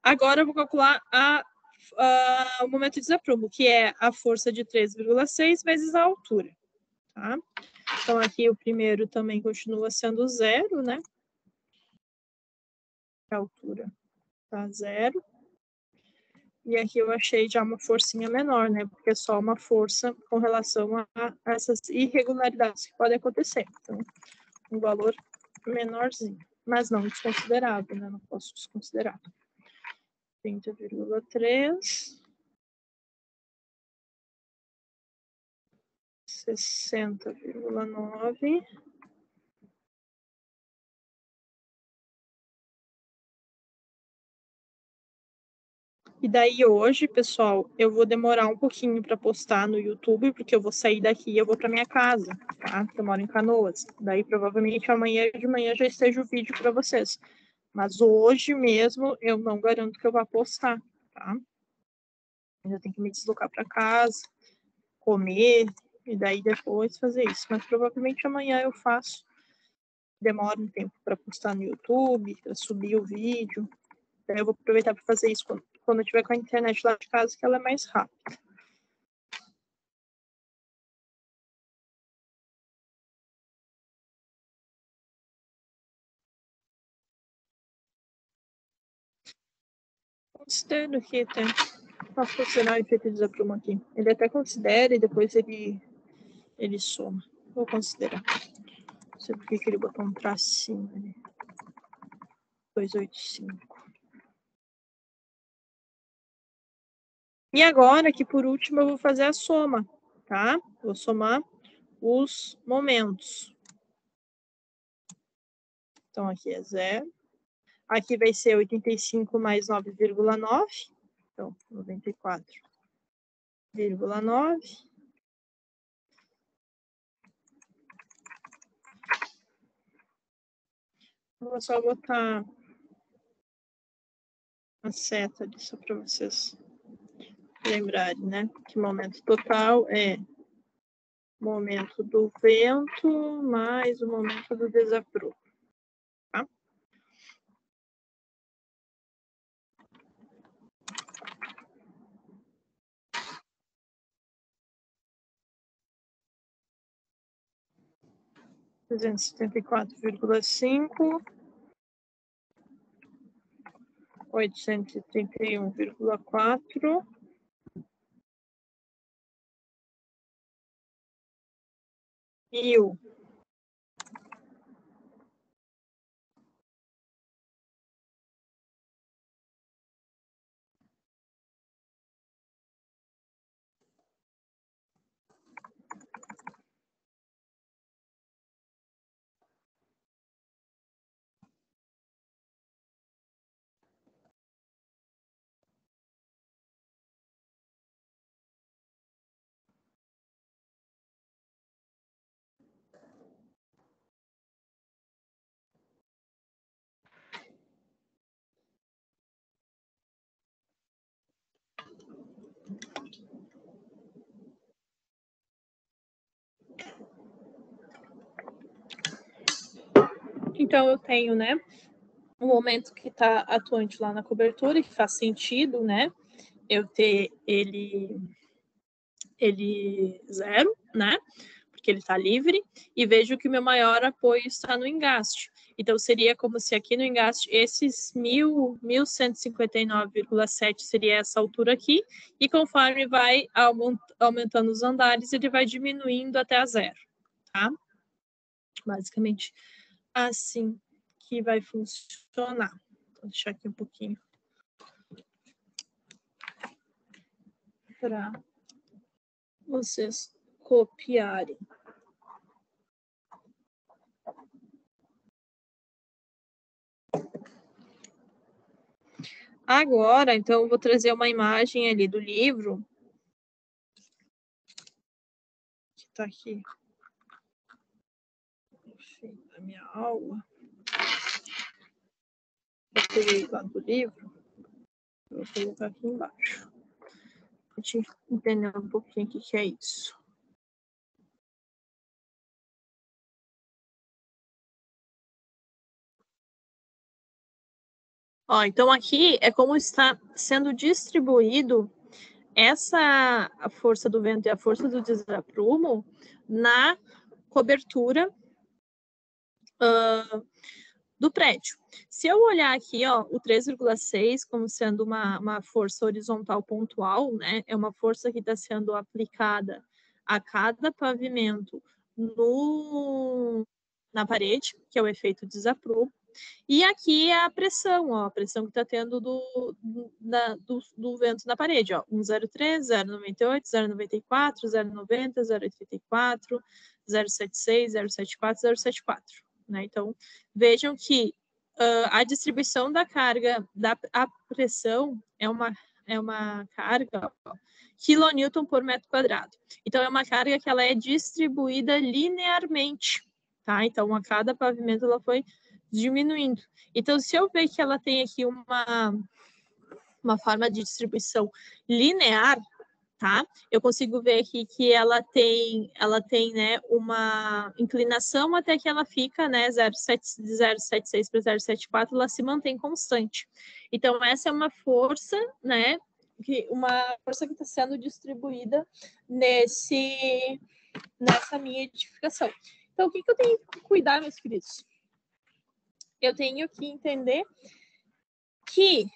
S1: Agora, eu vou calcular o momento de desaprumo, que é a força de 3,6 vezes a altura. Tá? Então, aqui o primeiro também continua sendo 0, né? A altura tá 0. E aqui eu achei já uma forcinha menor, né? Porque é só uma força com relação a essas irregularidades que podem acontecer. Então, um valor menorzinho, mas não desconsiderável, né? Não posso desconsiderar. 30,3. 60,9. E daí hoje, pessoal, eu vou demorar um pouquinho para postar no YouTube, porque eu vou sair daqui e eu vou para minha casa, tá? Eu moro em Canoas. Daí provavelmente amanhã de manhã já esteja o vídeo para vocês. Mas hoje mesmo eu não garanto que eu vá postar, tá? Eu tenho que me deslocar para casa, comer e daí depois fazer isso. Mas provavelmente amanhã eu faço. Demora um tempo para postar no YouTube, para subir o vídeo. Daí eu vou aproveitar para fazer isso quando eu tiver com a internet lá de casa, que ela é mais rápida. Considero que tem. Posso considerar o efeito de desaprumo aqui. Ele até considera e depois ele soma. Vou considerar. Não sei por que ele botou um tracinho ali. 285. E agora, aqui por último, eu vou fazer a soma, tá? Vou somar os momentos. Então, aqui é 0. Aqui vai ser 85 mais 9,9. Então, 94,9. Vou só botar a seta ali, só para vocês lembrarem, né? Que momento total é momento do vento mais o momento do desaprumo, tá? R$ 274,5, 831,4 e o então eu tenho, né, o momento que está atuante lá na cobertura, e que faz sentido, né, eu ter ele 0, né, porque ele está livre, e vejo que o meu maior apoio está no engaste. Então, seria como se aqui no engaste, esses 1.159,7 seria essa altura aqui, e conforme vai aumentando os andares, ele vai diminuindo até a 0, tá? Basicamente, assim que vai funcionar. Vou deixar aqui um pouquinho para vocês copiarem. Agora, então, eu vou trazer uma imagem ali do livro, que está aqui, enfim, da minha aula. eu peguei lá do livro, vou colocar aqui embaixo. A gente entender um pouquinho o que é isso. Ó, então aqui é como está sendo distribuído essa a força do vento e a força do desaprumo na cobertura do prédio. Se eu olhar aqui, ó, o 3,6 como sendo uma força horizontal pontual, né? É uma força que está sendo aplicada a cada pavimento na parede, que é o efeito desaprumo. E aqui é a pressão, ó, a pressão que está tendo do vento na parede, ó, 103, 098, 094, 090, 084, 076, 074, 074, né? Então, vejam que a distribuição da carga, a pressão é uma carga, ó, quilonewton por metro quadrado. Então, é uma carga que ela é distribuída linearmente, tá? Então, a cada pavimento ela foi diminuindo. Então, se eu ver que ela tem aqui uma forma de distribuição linear, tá? Eu consigo ver aqui que ela tem né, uma inclinação até que ela fica, né, 0,76 para 0,74, ela se mantém constante. Então, essa é uma força, né, uma força que está sendo distribuída nessa minha edificação. Então, o que eu tenho que cuidar, meus queridos? Eu tenho que entender que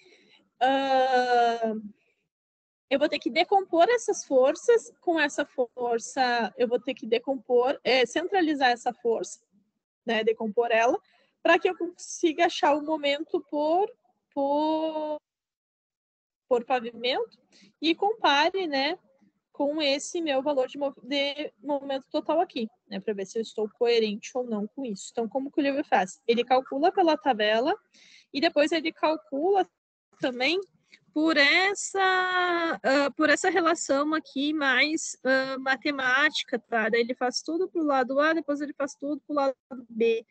S1: eu vou ter que decompor essas forças, com essa força eu vou ter que centralizar essa força, né, decompor ela, para que eu consiga achar o momento por pavimento e compare, né, com esse meu valor de momento total aqui, né, para ver se eu estou coerente ou não com isso. Então, como que o livro faz? Ele calcula pela tabela e depois ele calcula também por essa relação aqui mais matemática, tá? Daí ele faz tudo para o lado A, depois ele faz tudo para o lado B,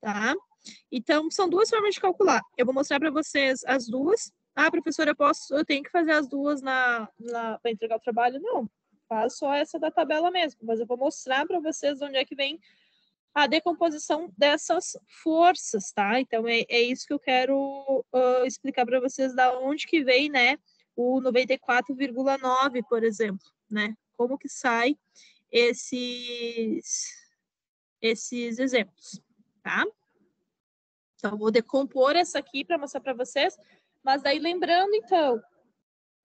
S1: tá? Então, são duas formas de calcular. Eu vou mostrar para vocês as duas. Ah, professora, eu tenho que fazer as duas para entregar o trabalho? Não, faço só essa da tabela mesmo, mas eu vou mostrar para vocês onde é que vem a decomposição dessas forças, tá? Então, é isso que eu quero explicar para vocês, da onde que vem, né, o 94,9, por exemplo, né? Como que sai esses exemplos, tá? Então, eu vou decompor essa aqui para mostrar para vocês, mas daí lembrando, então,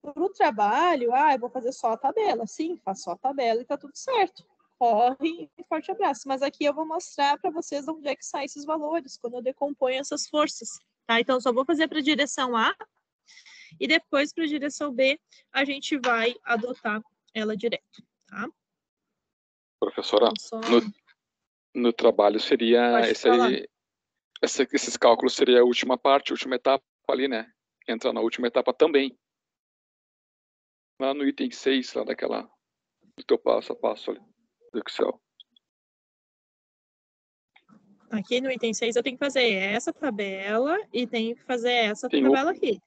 S1: para o trabalho, eu vou fazer só a tabela. Sim, faço só a tabela e tá tudo certo. Corre e forte abraço. Mas aqui eu vou mostrar para vocês onde é que saem esses valores, quando eu decomponho essas forças, tá? Então, eu só vou fazer para a direção A e depois para a direção B a gente vai adotar ela direto, tá?
S2: Professora,
S1: então,
S2: no trabalho seria esses cálculos seria a última parte, a última etapa ali, né? Entra na última etapa também. Lá no item 6, lá do teu passo a passo ali, do Excel.
S1: Aqui no item 6 eu tenho que fazer essa tabela e tenho que fazer essa tabela aqui.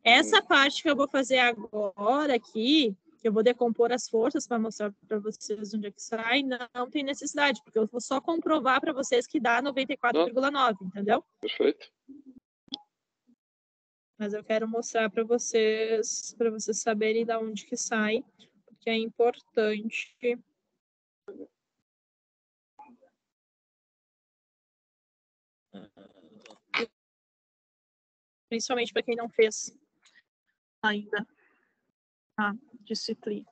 S1: Essa parte que eu vou fazer agora aqui, que eu vou decompor as forças para mostrar para vocês onde é que sai, não tem necessidade, porque eu vou só comprovar para vocês que dá 94,9, entendeu?
S2: Perfeito.
S1: Mas eu quero mostrar para vocês saberem de onde que sai, porque é importante. Principalmente para quem não fez ainda a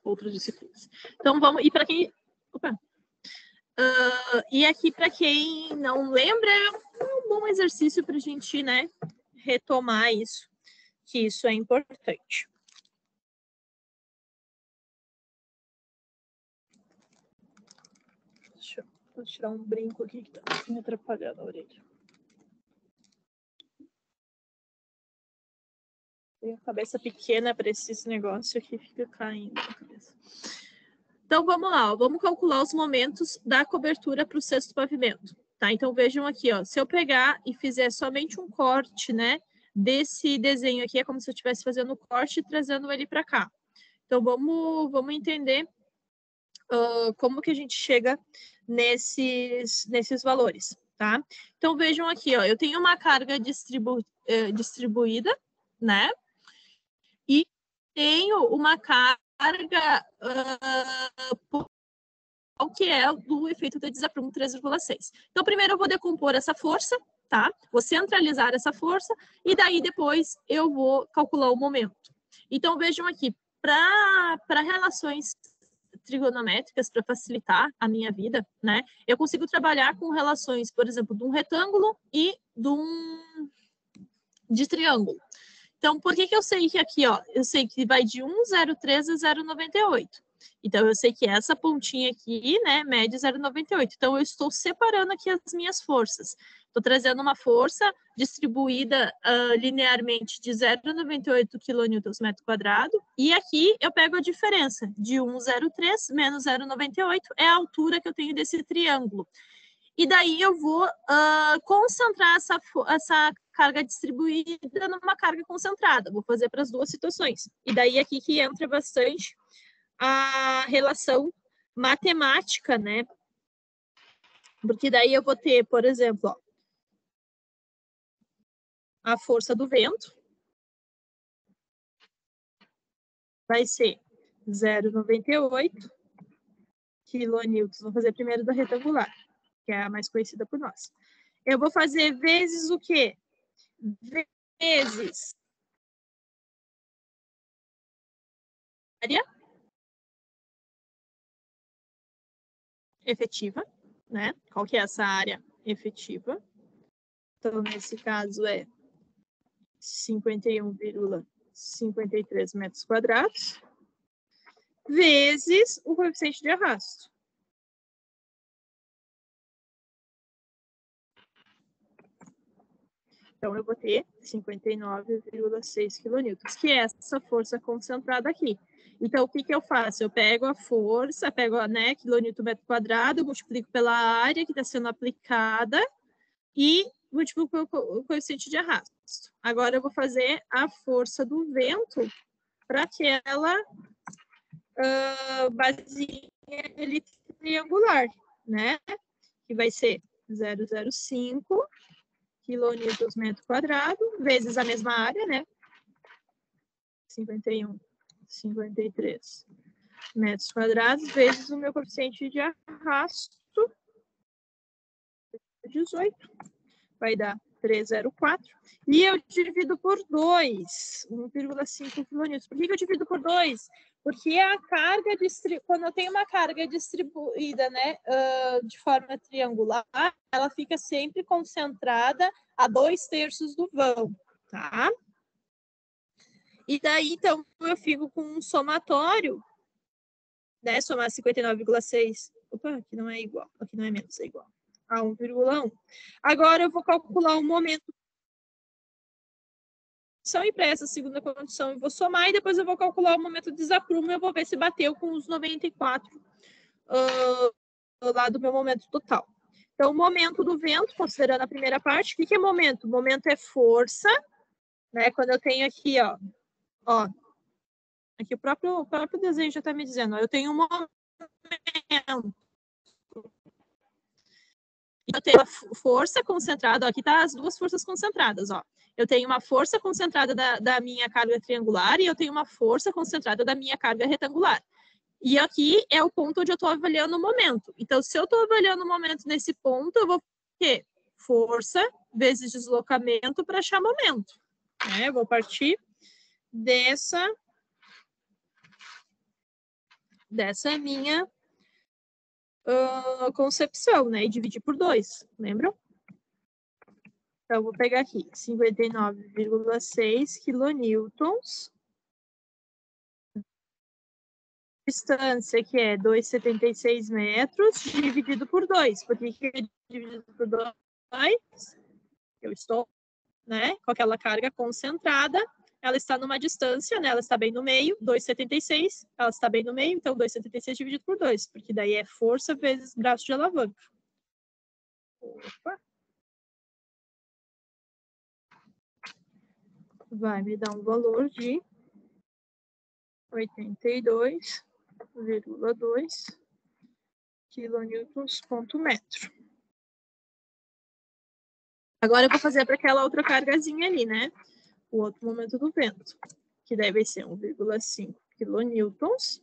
S1: outras disciplinas. Então, vamos. E para quem. E aqui, para quem não lembra, é um bom exercício para a gente, né, retomar isso, que isso é importante. Vou tirar um brinco aqui que está me atrapalhando a orelha. Tenho a cabeça pequena para esses negócios aqui, fica caindo a cabeça. Então, vamos lá. Vamos calcular os momentos da cobertura para o sexto pavimento. Tá? Então, vejam aqui, ó, se eu pegar e fizer somente um corte, né, desse desenho aqui, é como se eu estivesse fazendo o corte e trazendo ele para cá. Então, vamos entender como que a gente chega nesses valores, tá? Então, vejam aqui, ó, eu tenho uma carga distribuída, né? E tenho uma carga que é do efeito de desaprumo 3,6. Então, primeiro eu vou decompor essa força, tá? Vou centralizar essa força e daí depois eu vou calcular o momento. Então, vejam aqui, para relações trigonométricas, para facilitar a minha vida, né? Eu consigo trabalhar com relações, por exemplo, de um retângulo e de triângulo. Então, por que eu sei que aqui, ó, eu sei que vai de 1,03 a 0,98. Então, eu sei que essa pontinha aqui, né, mede 0,98. Então, eu estou separando aqui as minhas forças. Estou trazendo uma força distribuída linearmente de 0,98 kN/m². E aqui eu pego a diferença de 1,03 menos 0,98 é a altura que eu tenho desse triângulo. E daí eu vou concentrar essa carga distribuída numa carga concentrada. Vou fazer para as duas situações. E daí aqui que entra bastante a relação matemática, né? Porque daí eu vou ter, por exemplo, ó, a força do vento vai ser 0,98 kN. Vou fazer primeiro da retangular, que é a mais conhecida por nós. Eu vou fazer vezes o quê? Vezes área efetiva, né? Qual que é essa área efetiva? Então, nesse caso, é 51,53 metros quadrados, vezes o coeficiente de arrasto. Então, eu vou ter 59,6 kN, que é essa força concentrada aqui. Então, o que eu faço? Eu pego a força, pego, né, kN/m², multiplico pela área que está sendo aplicada e multiplico o coeficiente de arrasto. Agora, eu vou fazer a força do vento para aquela basezinha ali triangular, né? Que vai ser 0,05 kN/m², vezes a mesma área, né? 51,53 metros quadrados, vezes o meu coeficiente de arrasto, 18. Vai dar 3,04. E eu divido por 2, 1,5 kN. Por que eu divido por 2? Porque a carga, quando eu tenho uma carga distribuída, né, de forma triangular, ela fica sempre concentrada a 2/3 do vão, tá? E daí, então, eu fico com um somatório, né, somar 59,6. Opa, aqui não é igual, aqui não é menos, é igual a 1,1. Agora eu vou calcular o momento e para essa segunda condição eu vou somar e depois eu vou calcular o momento de desaprumo e eu vou ver se bateu com os 94 lá do meu momento total. Então, o momento do vento, considerando a primeira parte, o que é momento? Momento é força, né? Quando eu tenho aqui, ó, aqui o próprio desenho já está me dizendo, ó, eu tenho um momento. Eu tenho a força concentrada, ó, aqui tá as duas forças concentradas, ó. Eu tenho uma força concentrada da minha carga triangular e eu tenho uma força concentrada da minha carga retangular. E aqui é o ponto onde eu estou avaliando o momento. Então, se eu estou avaliando o momento nesse ponto, eu vou ter força vezes deslocamento para achar momento. Eu vou partir dessa minha concepção, né? E dividir por 2, lembram? Então, eu vou pegar aqui 59,6 kilonewtons. Distância que é 2,76 metros, dividido por 2. Por que é dividido por 2? Eu estou, né, com aquela carga concentrada. Ela está numa distância, né? Ela está bem no meio, 2,76. Ela está bem no meio, então 2,76 dividido por 2, porque daí é força vezes braço de alavanca. Opa. Vai me dar um valor de 82,2 quilonewtons ponto metro. Agora eu vou fazer para aquela outra cargazinha ali, né? O outro momento do vento, que deve ser 1,5 quilonewtons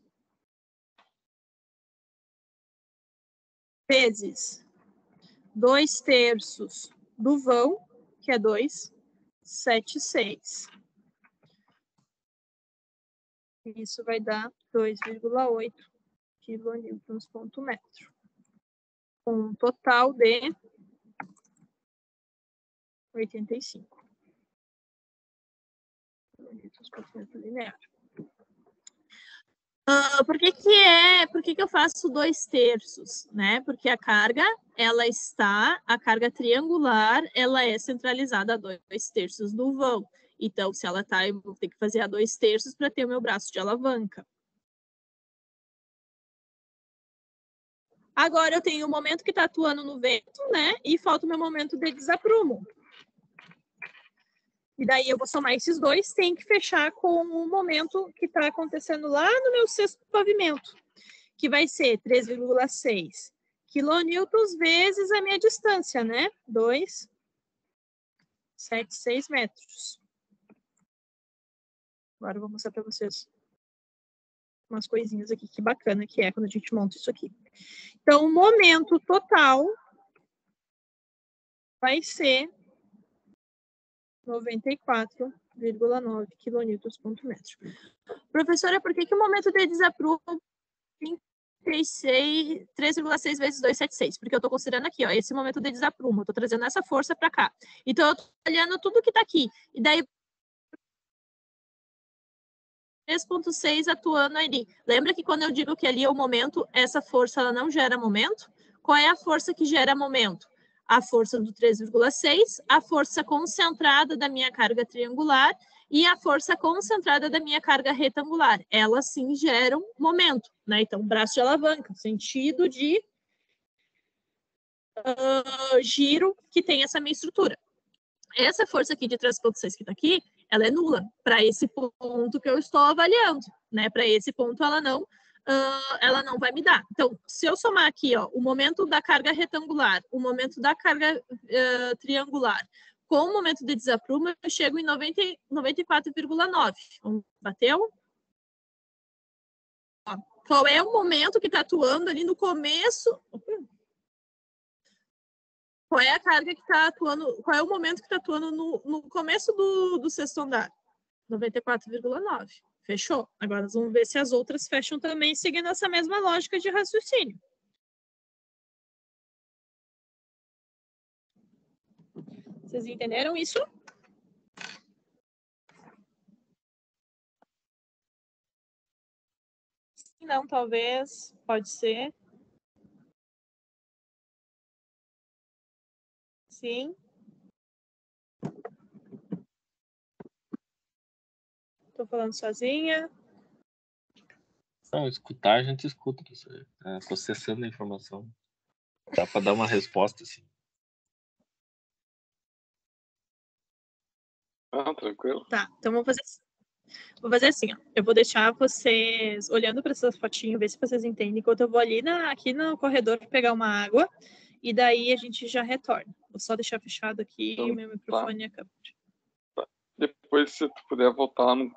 S1: vezes 2/3 do vão, que é 2,76. Isso vai dar 2,8 quilonewtons ponto metro. Com um total de 85 quilonewtons por metro linear. Por que eu faço 2/3, né? Porque a carga, a carga triangular, ela é centralizada a 2/3 do vão. Então, se ela tá, eu vou ter que fazer a 2/3 para ter o meu braço de alavanca. Agora eu tenho o momento que está atuando no vento, né? E falta o meu momento de desaprumo. E daí eu vou somar esses dois, tem que fechar com o momento que está acontecendo lá no meu sexto pavimento, que vai ser 3,6 quilonewtons vezes a minha distância, né? 2,76 metros. Agora eu vou mostrar para vocês umas coisinhas aqui, que bacana que é quando a gente monta isso aqui. Então, o momento total vai ser 94,9 quilonewtons ponto metro. Professora, por que o momento de desaprumo 3,6 vezes 2,76? Porque eu estou considerando aqui, ó, esse momento de desaprumo, eu estou trazendo essa força para cá. Então, eu estou olhando tudo que está aqui. E daí, 3,6 atuando ali. Lembra que quando eu digo que ali é o momento, essa força ela não gera momento? Qual é a força que gera momento? A força do 3,6, a força concentrada da minha carga triangular e a força concentrada da minha carga retangular. Elas sim geram momento, né? Então, braço de alavanca, sentido de giro que tem essa minha estrutura. Essa força aqui de 3,6 que está aqui, ela é nula para esse ponto que eu estou avaliando, né? Para esse ponto ela não vai me dar. Então, se eu somar aqui, ó, o momento da carga retangular, o momento da carga triangular, com o momento de desaprumo, eu chego em 94,9. Bateu? Ó, qual é o momento que está atuando ali no começo? Qual é a carga que está atuando? Qual é o momento que está atuando no começo do sexto andar? 94,9. Fechou? Agora nós vamos ver se as outras fecham também, seguindo essa mesma lógica de raciocínio. Vocês entenderam isso? Se não, talvez, pode ser. Sim. Estou falando sozinha.
S8: Não, escutar a gente escuta, professor. Processando a informação. Dá para dar uma resposta, assim.
S2: Tranquilo.
S1: Tá, então vou fazer assim, ó. Eu vou deixar vocês olhando para essas fotinhas, ver se vocês entendem, enquanto eu vou ali aqui no corredor pegar uma água, e daí a gente já retorna. Vou só deixar fechado aqui o meu microfone e a câmera.
S2: Tá. Depois, se tu puder voltar lá no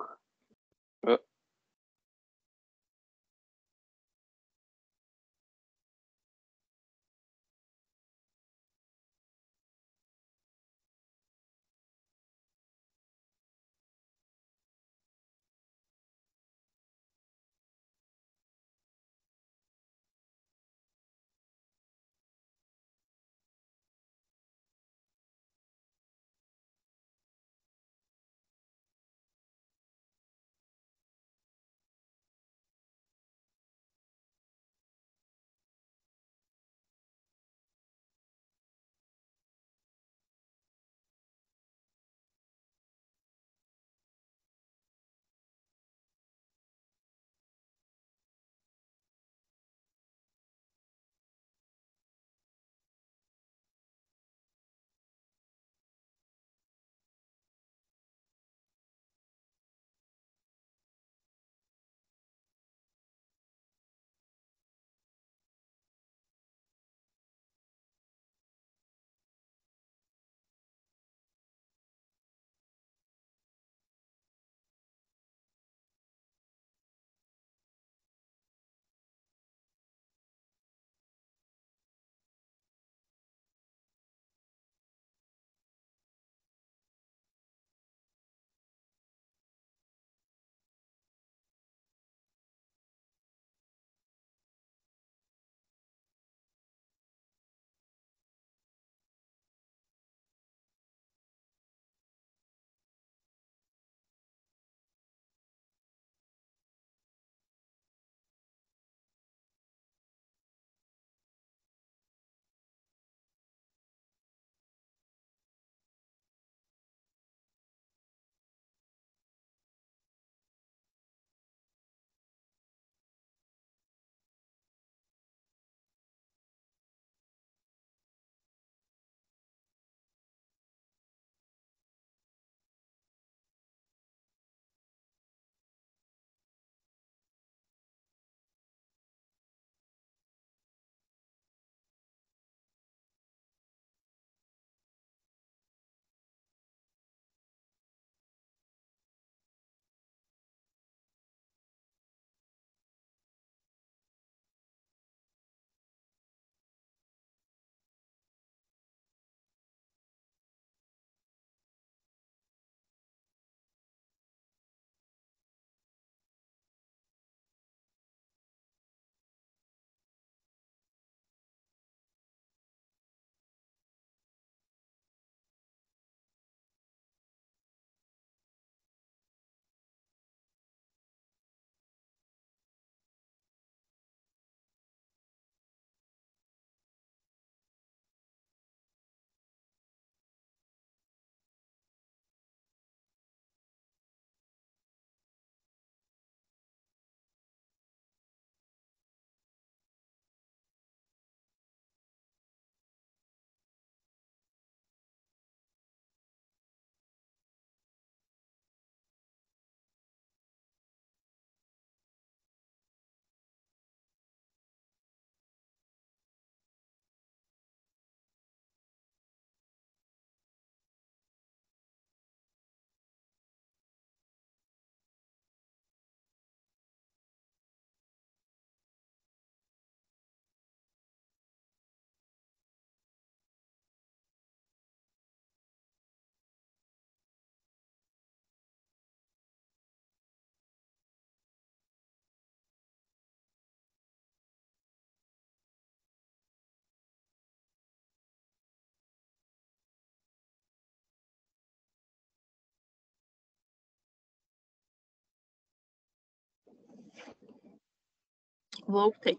S1: Voltei.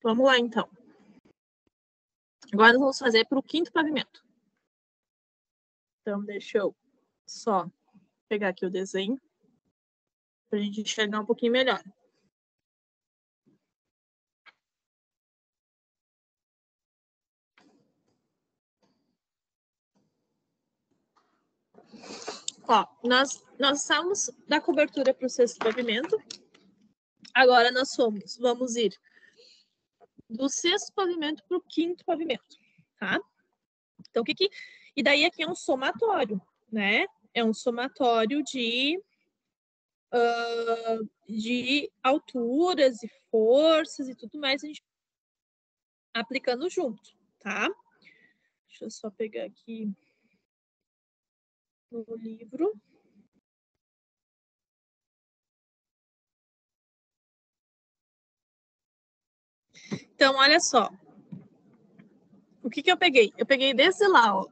S1: Vamos lá, então. Agora nós vamos fazer para o 5º pavimento. Então, deixa eu só pegar aqui o desenho para a gente enxergar um pouquinho melhor. Ó, nós estamos da cobertura para o 6º pavimento. Agora nós vamos ir do 6º pavimento para o 5º pavimento, tá? Então, e daí aqui é um somatório, né? É um somatório de alturas e forças e tudo mais, a gente aplicando junto, tá? Deixa eu só pegar aqui no livro. Então, olha só. O que eu peguei? Eu peguei desde lá, ó,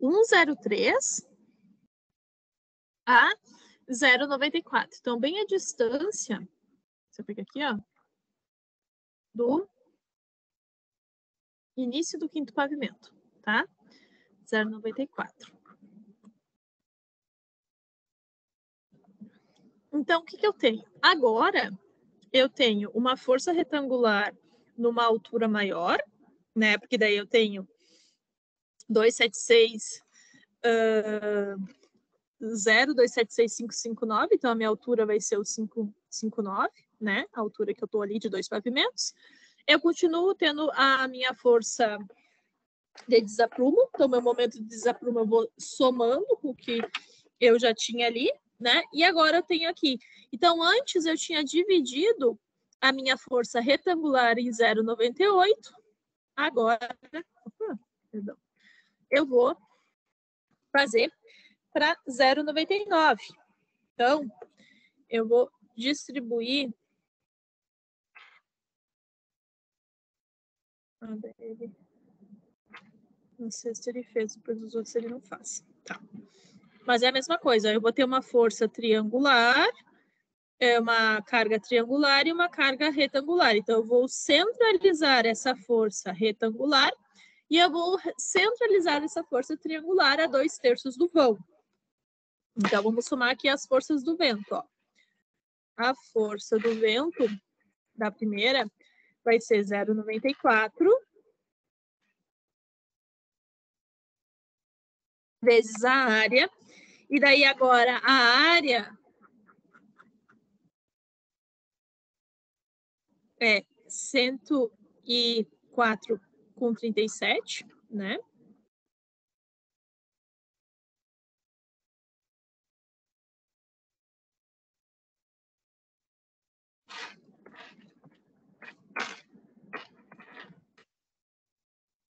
S1: 103 a 0,94. Então, bem a distância, deixa eu pegar aqui, ó, do início do 5º pavimento, tá? 0,94. Então, o que eu tenho? Agora, eu tenho uma força retangular numa altura maior, né? Porque daí eu tenho 276, 0,276559, então a minha altura vai ser o 559, né? A altura que eu tô ali de 2 pavimentos. Eu continuo tendo a minha força de desaprumo, então meu momento de desaprumo eu vou somando com o que eu já tinha ali, né? E agora eu tenho aqui. Então, antes eu tinha dividido a minha força retangular em 0,98. Agora, perdão, eu vou fazer para 0,99. Então, eu vou distribuir não sei se ele fez, depois dos outros ele não faz. Tá. Mas é a mesma coisa, eu vou ter uma força triangular, uma carga triangular e uma carga retangular. Então, eu vou centralizar essa força retangular e eu vou centralizar essa força triangular a 2/3 do vão. Então, vamos somar aqui as forças do vento, ó. A força do vento da primeira vai ser 0,94 vezes a área. E daí agora a área é 104,37, né?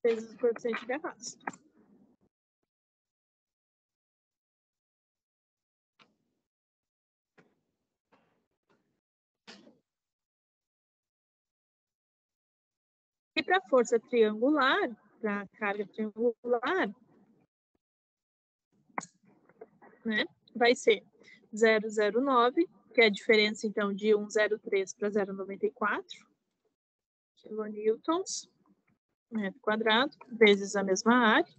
S1: Vezes o coeficiente de arrasto. E para a força triangular, para a carga triangular, né, vai ser 0,09, que é a diferença, então, de 1,03 para 0,94 kilonewtons metro quadrado, vezes a mesma área.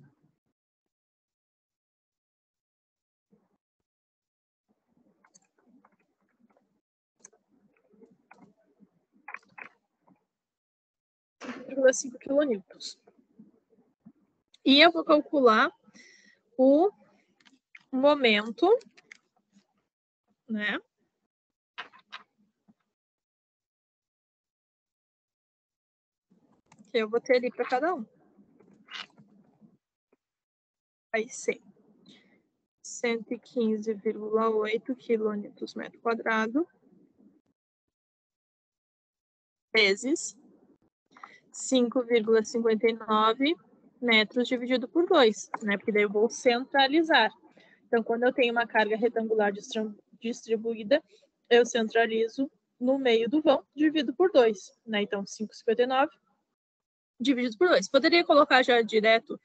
S1: ,5 kilonewtons. E eu vou calcular o momento, né? Que eu vou ter ali para cada um. Vai ser 115,8 quilômetros metro quadrado vezes 5,59 metros dividido por 2, né? Porque daí eu vou centralizar. Então, quando eu tenho uma carga retangular distribuída, eu centralizo no meio do vão, dividido por 2, né? Então, 5,59 dividido por 2. Poderia colocar já direto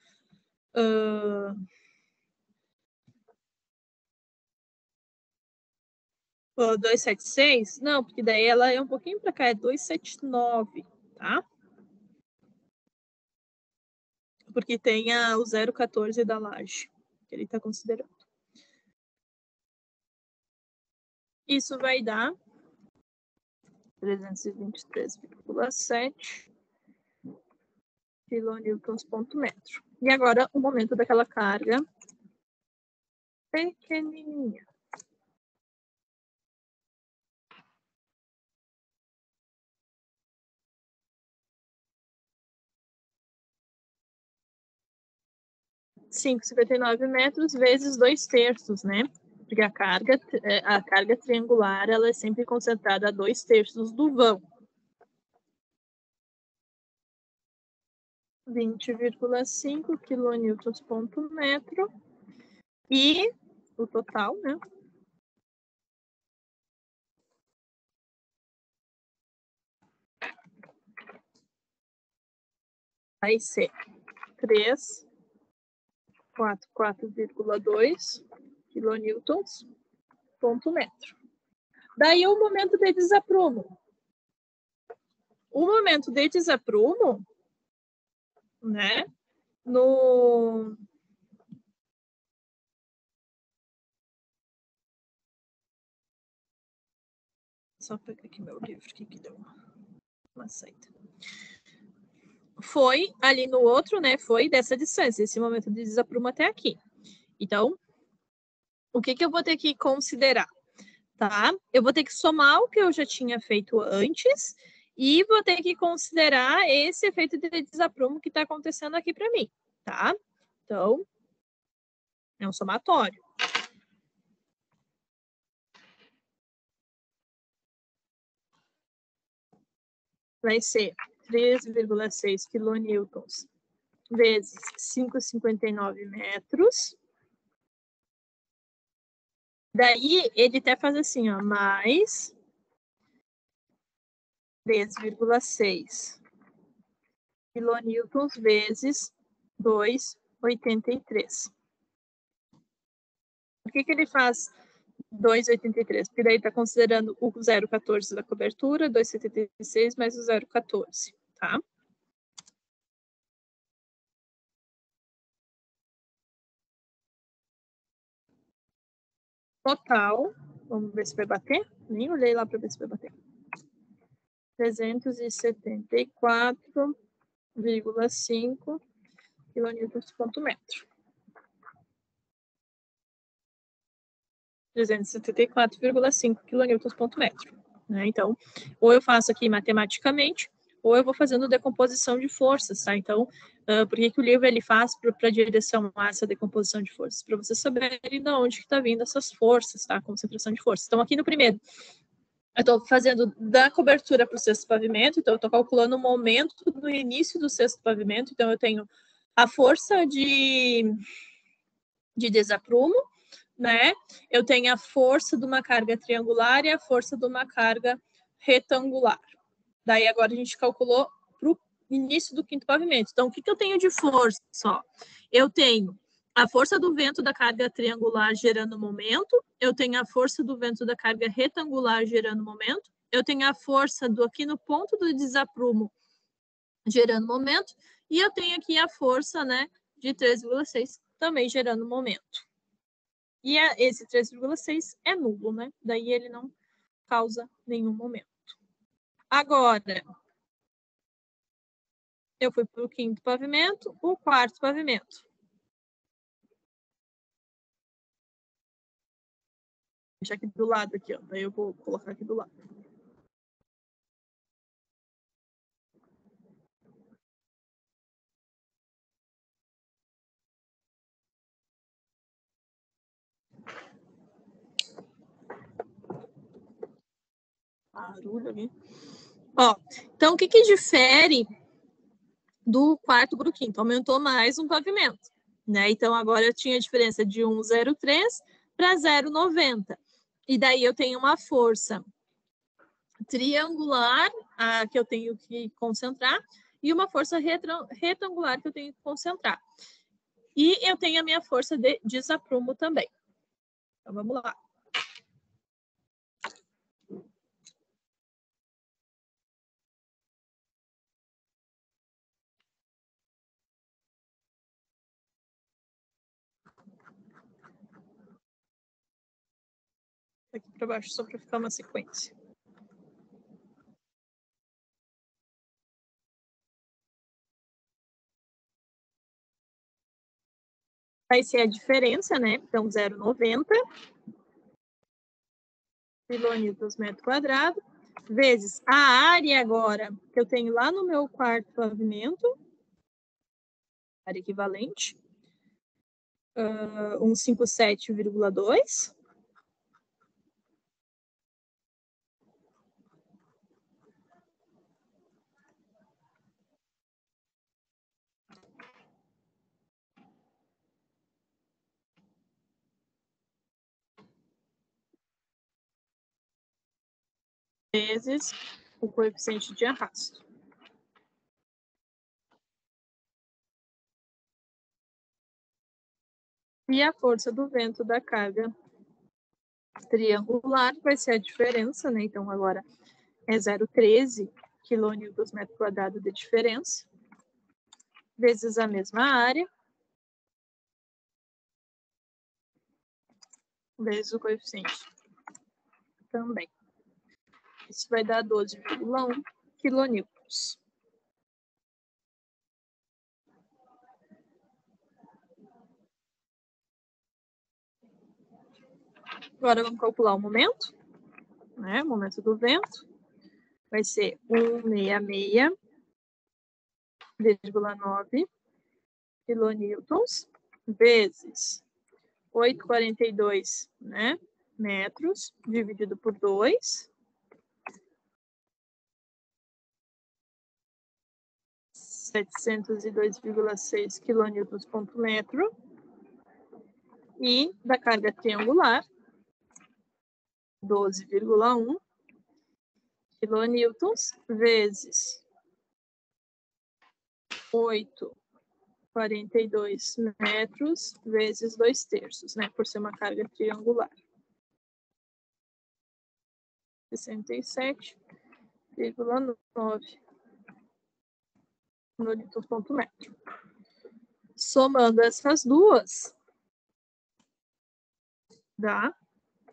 S1: 276? Não, porque daí ela é um pouquinho para cá, é 279, tá? Porque tem o 014 da laje, que ele está considerando. Isso vai dar 323,7 quilonewtons ponto metro. E agora o momento daquela carga pequenininha. — 5,59 metros vezes 2/3, né? Porque a carga triangular ela é sempre concentrada a 2/3 do vão. 20,5 quilonewtons ponto metro. E o total, né? Vai ser 344,2 quilonewtons ponto metro. Daí o momento de desaprumo. O momento de desaprumo, né? Só pegar aqui meu livro, que deu uma saída. Foi ali no outro, né? Foi dessa distância, esse momento de desaprumo até aqui. Então, o que eu vou ter que considerar? Tá? Eu vou ter que somar o que eu já tinha feito antes e vou ter que considerar esse efeito de desaprumo que está acontecendo aqui para mim, tá? Então, é um somatório. Vai ser 3,6 quilonewtons vezes 5,59 metros. Daí, ele até faz assim, ó, mais 3,6 quilonewtons vezes 2,83. Por que ele faz 2,83? Porque daí está considerando o 0,14 da cobertura, 2,76 mais o 0,14, tá? Total, vamos ver se vai bater. Nem olhei lá para ver se vai bater. 374,5 quilonewtons ponto metro. 374,5 quilonewtons ponto metro. Né? Então, ou eu faço aqui matematicamente, ou eu vou fazendo decomposição de forças, tá? Então, por que o livro ele faz para a direção a essa decomposição de forças? Para vocês saberem de onde que está vindo essas forças, tá? Concentração de forças. Então, aqui no primeiro, eu estou fazendo da cobertura para o sexto pavimento, então eu estou calculando o momento do início do sexto pavimento, então eu tenho a força de desaprumo, né? Eu tenho a força de uma carga triangular e a força de uma carga retangular. Daí agora a gente calculou para o início do quinto pavimento. Então, o que eu tenho de força só? Eu tenho a força do vento da carga triangular gerando momento, eu tenho a força do vento da carga retangular gerando momento, eu tenho a força aqui no ponto do desaprumo gerando momento, e eu tenho aqui a força, né, de 3,6 também gerando momento. E esse 3,6 é nulo, né? Daí ele não causa nenhum momento. Agora, eu fui para o quinto pavimento, o quarto pavimento. Vou deixar aqui do lado, aqui, ó. Daí eu vou colocar aqui do lado. Barulho ali. Ó, então, o que difere do quarto para o quinto? Aumentou mais um pavimento, né? Então, agora eu tinha a diferença de 1,03 para 0,90. E daí eu tenho uma força triangular que eu tenho que concentrar e uma força retangular que eu tenho que concentrar. E eu tenho a minha força de desaprumo também. Então, vamos lá. Daqui para baixo, só para ficar uma sequência. Vai ser a diferença, né? Então, 0,90 quilonewtons metro quadrado, vezes a área agora, que eu tenho lá no meu quarto pavimento, área equivalente, 157,2. Vezes o coeficiente de arrasto. E a força do vento da carga triangular vai ser a diferença, né? Então, agora é 0,13 quilonewtons metro quadrado de diferença, vezes a mesma área, vezes o coeficiente também. Isso vai dar 12,1 quilonewtons. Agora vamos calcular o momento, né? O momento do vento vai ser 166,9 quilonewtons vezes 842, né, metros, dividido por 2. 702,6 quilonewtons ponto metro. E da carga triangular, 12,1 quilonewtons vezes 8,42 metros vezes 2/3, né? Por ser uma carga triangular. 67,9 quilonewtons ponto metro. Somando essas duas, dá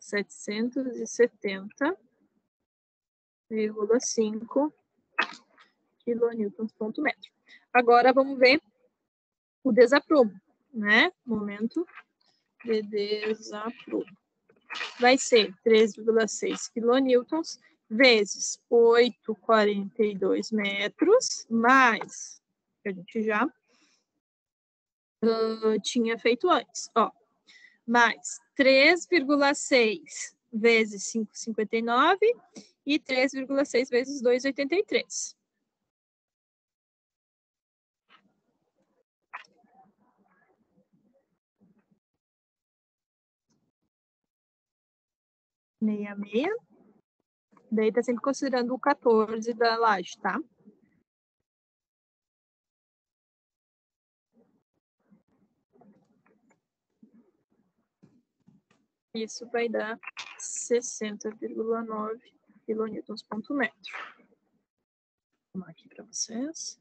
S1: 770,5 quilonewtons ponto metro. Agora vamos ver o desaprumo, né? Momento de desaprumo. Vai ser 3,6 quilonewtons vezes 8,42 metros, mais, que a gente já tinha feito antes, ó, mais 3,6 vezes 5,59 e 3,6 vezes 2,83. Meia. Daí tá sempre considerando o 14 da laje, tá? Isso vai dar 60,9 quilonewtons ponto metro. Vou arrumar aqui para vocês.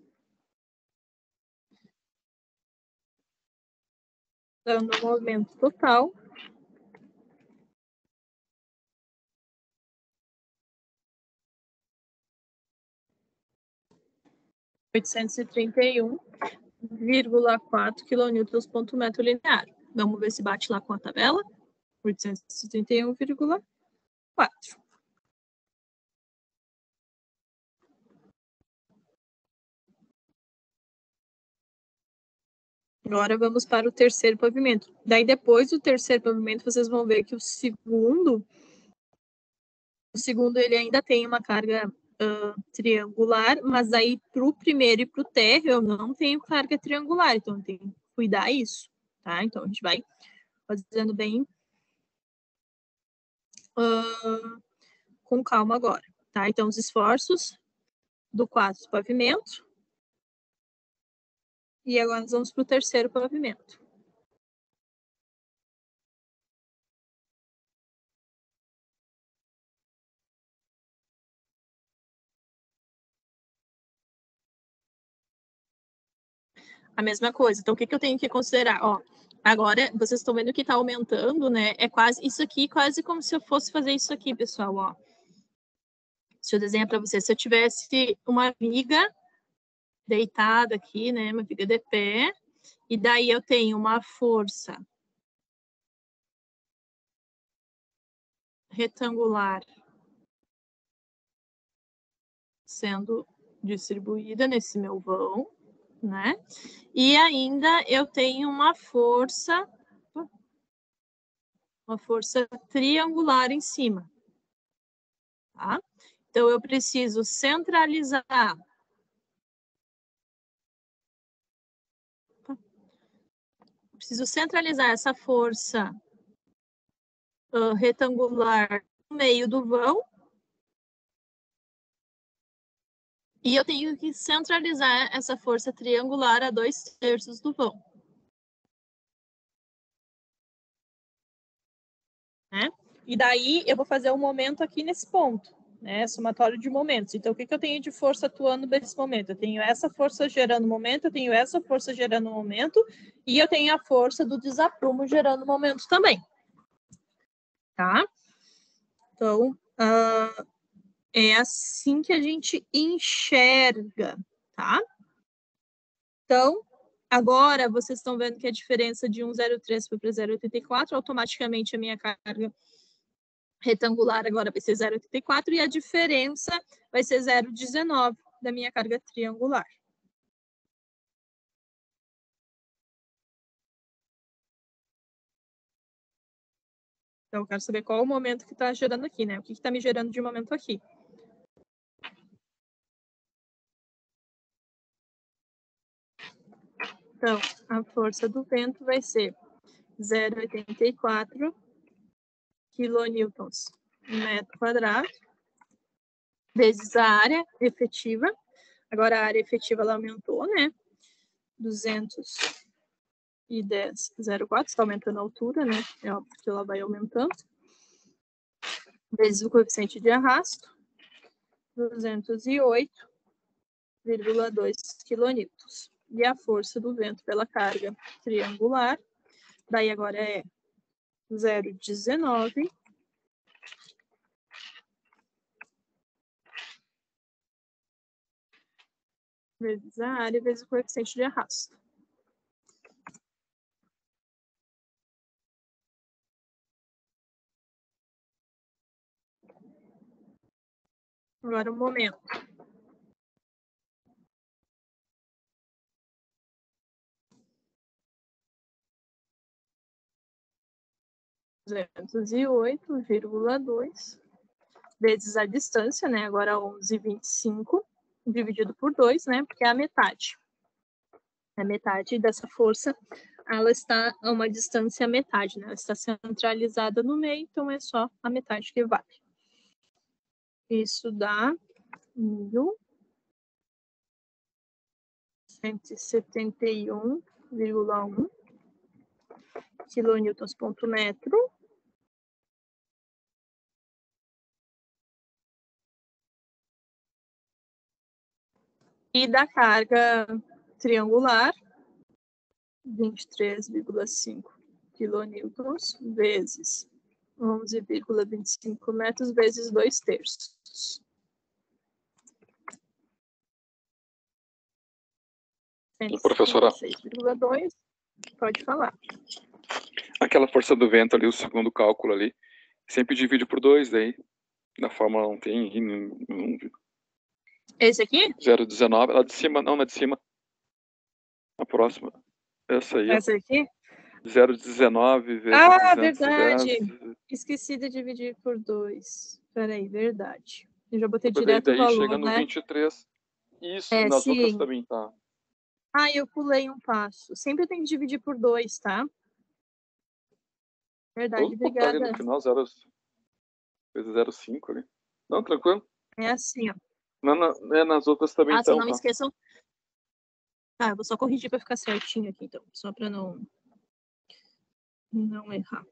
S1: Dando o movimento total. (831,4 quilonewtons ponto metro linear). Vamos ver se bate lá com a tabela. 831,4. Agora vamos para o terceiro pavimento. Daí depois do terceiro pavimento, vocês vão ver que o segundo ele ainda tem uma carga triangular, mas aí para o primeiro e para o térreo eu não tenho carga triangular, então tem que cuidar isso, tá? Então a gente vai fazendo bem com calma agora, tá? Então os esforços do quarto pavimento. E agora nós vamos para o terceiro pavimento. a mesma coisa. Então, o que eu tenho que considerar? Ó, agora, vocês estão vendo que está aumentando, né? É quase isso aqui, quase como se eu fosse fazer isso aqui, pessoal, ó. Se eu desenhar para vocês, se eu tivesse uma viga deitada aqui, né? Uma viga de pé, e daí eu tenho uma força retangular sendo distribuída nesse meu vão, né? E ainda eu tenho uma força triangular em cima, tá? Então eu preciso centralizar essa força retangular no meio do vão. E eu tenho que centralizar essa força triangular a 2/3 do vão. Né? E daí eu vou fazer um momento aqui nesse ponto, né? Somatório de momentos. Então, o que eu tenho de força atuando nesse momento? Eu tenho essa força gerando momento, eu tenho essa força gerando momento, e eu tenho a força do desaprumo gerando momento também. Tá? Então, é assim que a gente enxerga, tá? Então, agora vocês estão vendo que a diferença de 1,03 foi para 0,84, automaticamente a minha carga retangular agora vai ser 0,84 e a diferença vai ser 0,19 da minha carga triangular. Então, eu quero saber qual é o momento que está gerando aqui, né? O que está me gerando de momento aqui. Então, a força do vento vai ser 0,84 quilonewtons metro quadrado, vezes a área efetiva. Agora, a área efetiva ela aumentou, né? 210,04, está aumentando a altura, né? É óbvio que ela vai aumentando. Vezes o coeficiente de arrasto, 208,2 quilonewtons. E a força do vento pela carga triangular, daí agora é 0,19 vezes a área, vezes o coeficiente de arrasto. Agora, um momento. (208,2) vezes a distância, né? Agora 11,25 dividido por 2, né? Porque é a metade. A metade dessa força, ela está a uma distância metade, né? Ela está centralizada no meio, então é só a metade que vale. Isso dá 1.171,1 quilonewtons ponto metro. E da carga triangular, 23,5 quilonewtons vezes 11,25 metros vezes 2/3.
S2: Professora,
S1: 6,2, pode falar.
S2: Aquela força do vento ali, o segundo cálculo ali, sempre divide por 2, daí na fórmula não tem.
S1: Esse aqui?
S2: 0,19, lá de cima, não, na de cima. A próxima. Essa aí.
S1: Essa aqui?
S2: 0,19 vezes 210.
S1: Verdade. Esqueci de dividir por 2. Peraí, verdade. Eu já botei
S2: Daí
S1: direto o valor,
S2: chega no
S1: né?
S2: 23. Isso,
S1: É,
S2: nas
S1: sim.
S2: outras também, tá?
S1: Eu pulei um passo. Sempre tem que dividir por 2, tá? Verdade, obrigada.
S2: Ali no final, 0 vezes 0,5 ali. Não, tranquilo.
S1: É assim, ó.
S2: Nas outras também
S1: Só
S2: então,
S1: não me esqueçam. Eu vou só corrigir para ficar certinho aqui, então. Só para não errar.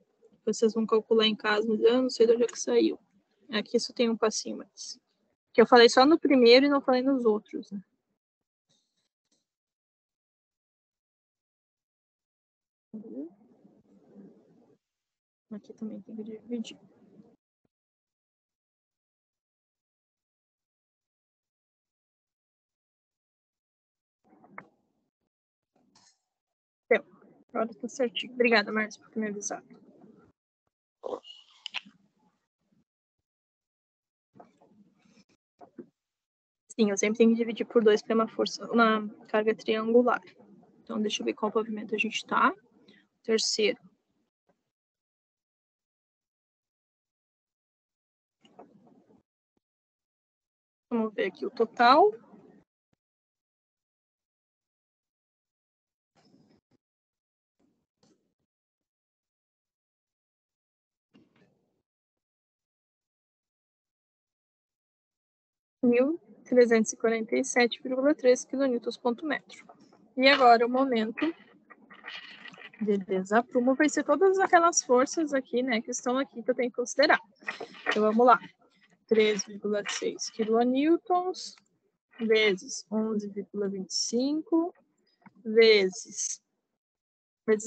S1: Vocês vão calcular em casa, mas eu não sei de onde é que saiu. Aqui isso tem um passinho mais. Que eu falei só no primeiro e não falei nos outros, né? Aqui também tem que dividir. Deu. Agora tá certinho. Obrigada, Márcia, por me avisar. Sim, eu sempre tenho que dividir por 2 para uma carga triangular. Então, deixa eu ver qual pavimento a gente tá. Terceiro. Vamos ver aqui o total. Mil 347,3 kN/metro. E agora o momento de desaprumo vai ser todas aquelas forças aqui, né, que estão aqui que eu tenho que considerar. Então vamos lá. 3,6 kN vezes 11,25 vezes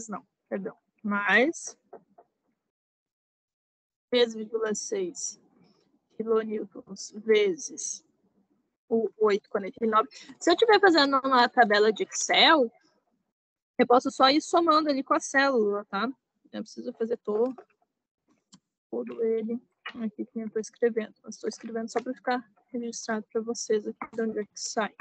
S1: não, perdão, mais 3,6 kN vezes o 8,49. Se eu estiver fazendo uma tabela de Excel, eu posso só ir somando ali com a célula, tá? Eu preciso fazer todo ele aqui que eu estou escrevendo. Eu estou escrevendo só para ficar registrado para vocês aqui de onde é que sai.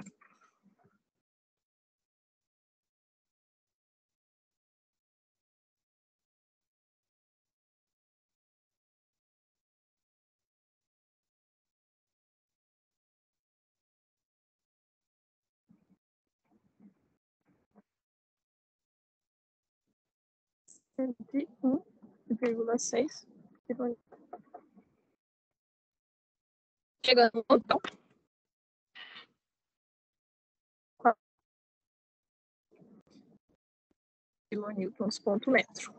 S1: Entre 1,6 kN. Chegando no total. kN/metro.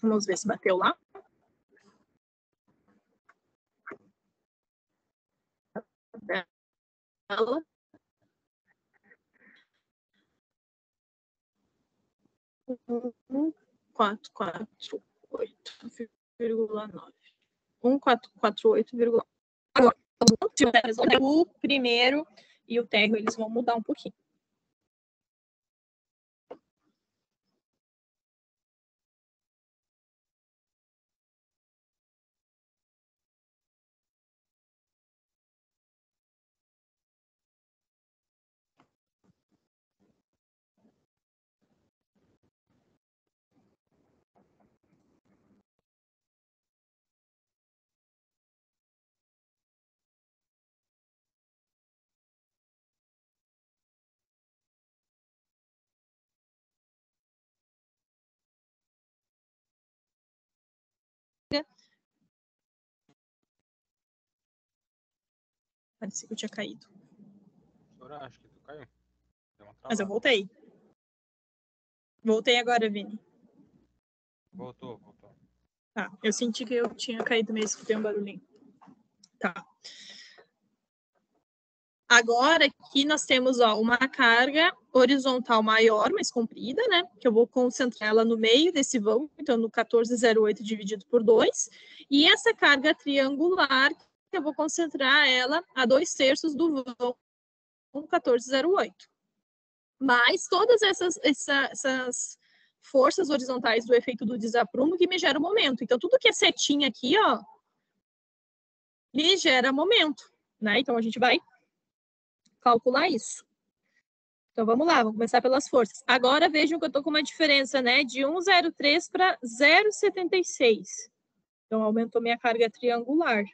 S1: Vamos ver se bateu lá. Ela. Quatro, 8,9. 1448,9. Agora, o primeiro e o térreo, eles vão mudar um pouquinho. Parecia que eu tinha caído.
S3: Acho que tu caiu.
S1: Mas eu voltei. Voltei agora, Vini.
S3: Voltou.
S1: Tá, eu senti que eu tinha caído mesmo, que tem um barulhinho. Tá. Agora aqui nós temos uma carga horizontal maior, mais comprida, né? Que eu vou concentrar ela no meio desse vão, então no 14,08 dividido por 2. E essa carga triangular, eu vou concentrar ela a 2/3 do vão 14,08. Mas todas essas forças horizontais do efeito do desaprumo que me gera o momento. Então, tudo que é setinha aqui, ó, me gera momento, né? Então, a gente vai calcular isso. Então, vamos lá, vamos começar pelas forças. Agora, vejam que eu tô com uma diferença, né, de 1,03 para 0,76. Então, aumentou minha carga triangular.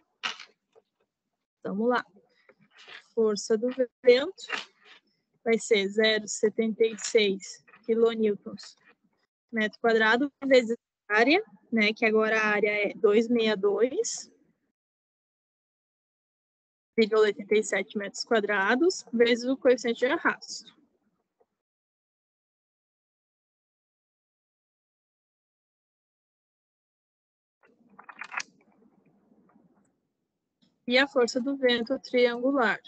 S1: Vamos lá. Força do vento vai ser 0,76 kN/metro quadrado vezes a área, né, que agora a área é 262,87 metros quadrados, vezes o coeficiente de arrasto. E a força do vento triangular,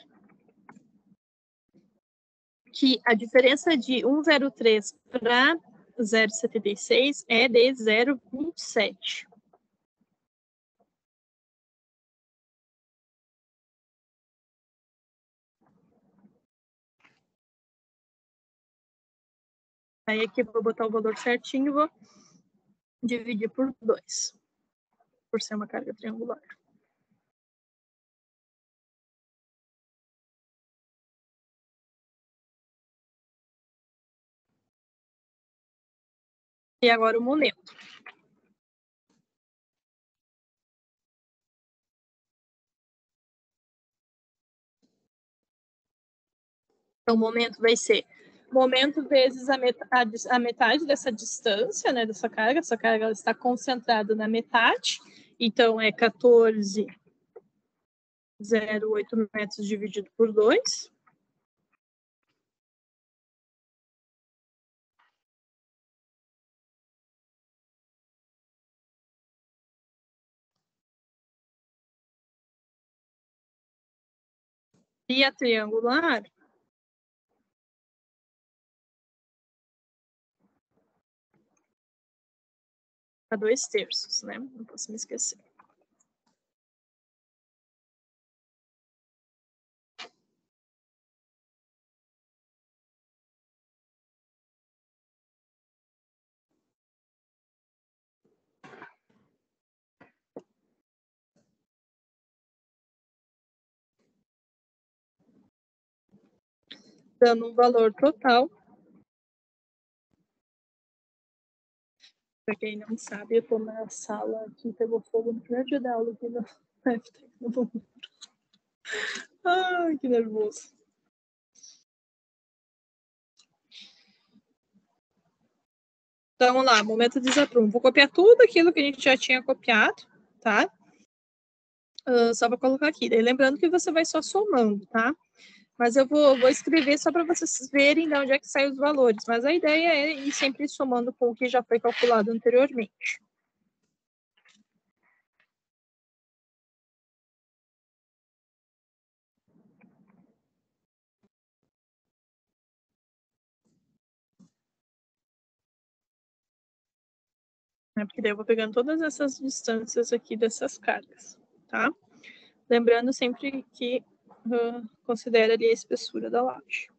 S1: que a diferença de 1,03 para 0,76 é de 0,27. Aí aqui eu vou botar o valor certinho e vou dividir por 2, por ser uma carga triangular. E agora o momento. Então, o momento vai ser momento vezes a metade dessa distância, né, dessa carga. Essa carga ela está concentrada na metade, então é 14,08 metros dividido por 2. E a triangular a 2/3, né? Não posso me esquecer. Dando um valor total. Para quem não sabe, eu estou na sala que pegou fogo no primeiro dia da aula aqui no FT. Ai, que nervoso. Então, vamos lá, momento de desaprumo. Vou copiar tudo aquilo que a gente já tinha copiado, tá? Só para colocar aqui. Daí, lembrando que você vai só somando, tá? Mas eu vou escrever só para vocês verem de onde é que saem os valores. Mas a ideia é ir sempre somando com o que já foi calculado anteriormente. Porque daí eu vou pegando todas essas distâncias aqui dessas cargas, tá? Lembrando sempre que considera ali a espessura da laje.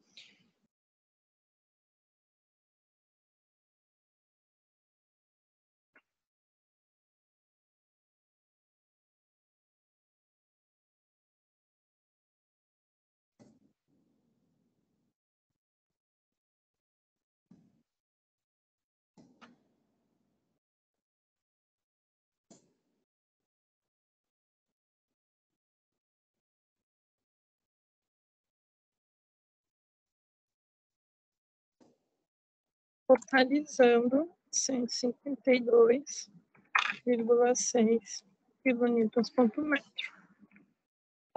S1: Totalizando 152,6 quilonewtons por metro.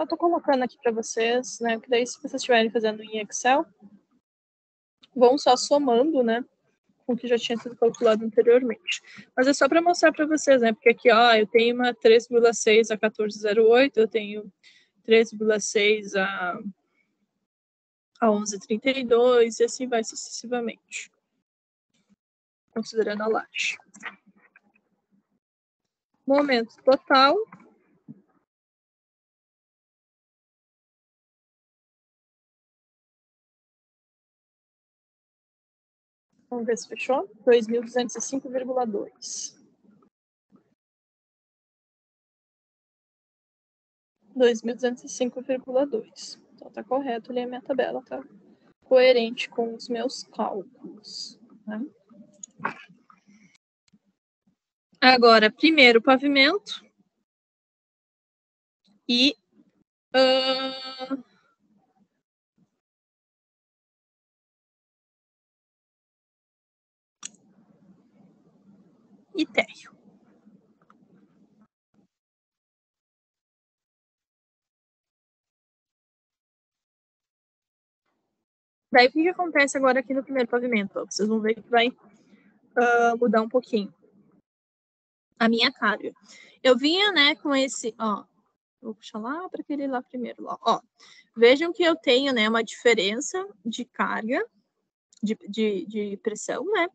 S1: Eu tô colocando aqui para vocês, né? Que daí, se vocês estiverem fazendo em Excel, vão só somando, né? Com o que já tinha sido calculado anteriormente. Mas é só para mostrar para vocês, né? Porque aqui, ó, eu tenho uma 3,6 a 14,08, eu tenho 3,6 a 11,32 e assim vai sucessivamente. Considerando a laje. Momento total. Vamos ver se fechou. 2.205,2. 2.205,2. Então tá correto ali a minha tabela, tá coerente com os meus cálculos, né? Agora, primeiro pavimento e térreo. Daí, o que acontece agora aqui no primeiro pavimento? Vocês vão ver que vai mudar um pouquinho a minha carga. Eu vinha, né, com esse, ó, vou puxar lá para aquele lá primeiro, ó. Vejam que eu tenho, né, uma diferença de carga, de pressão, né?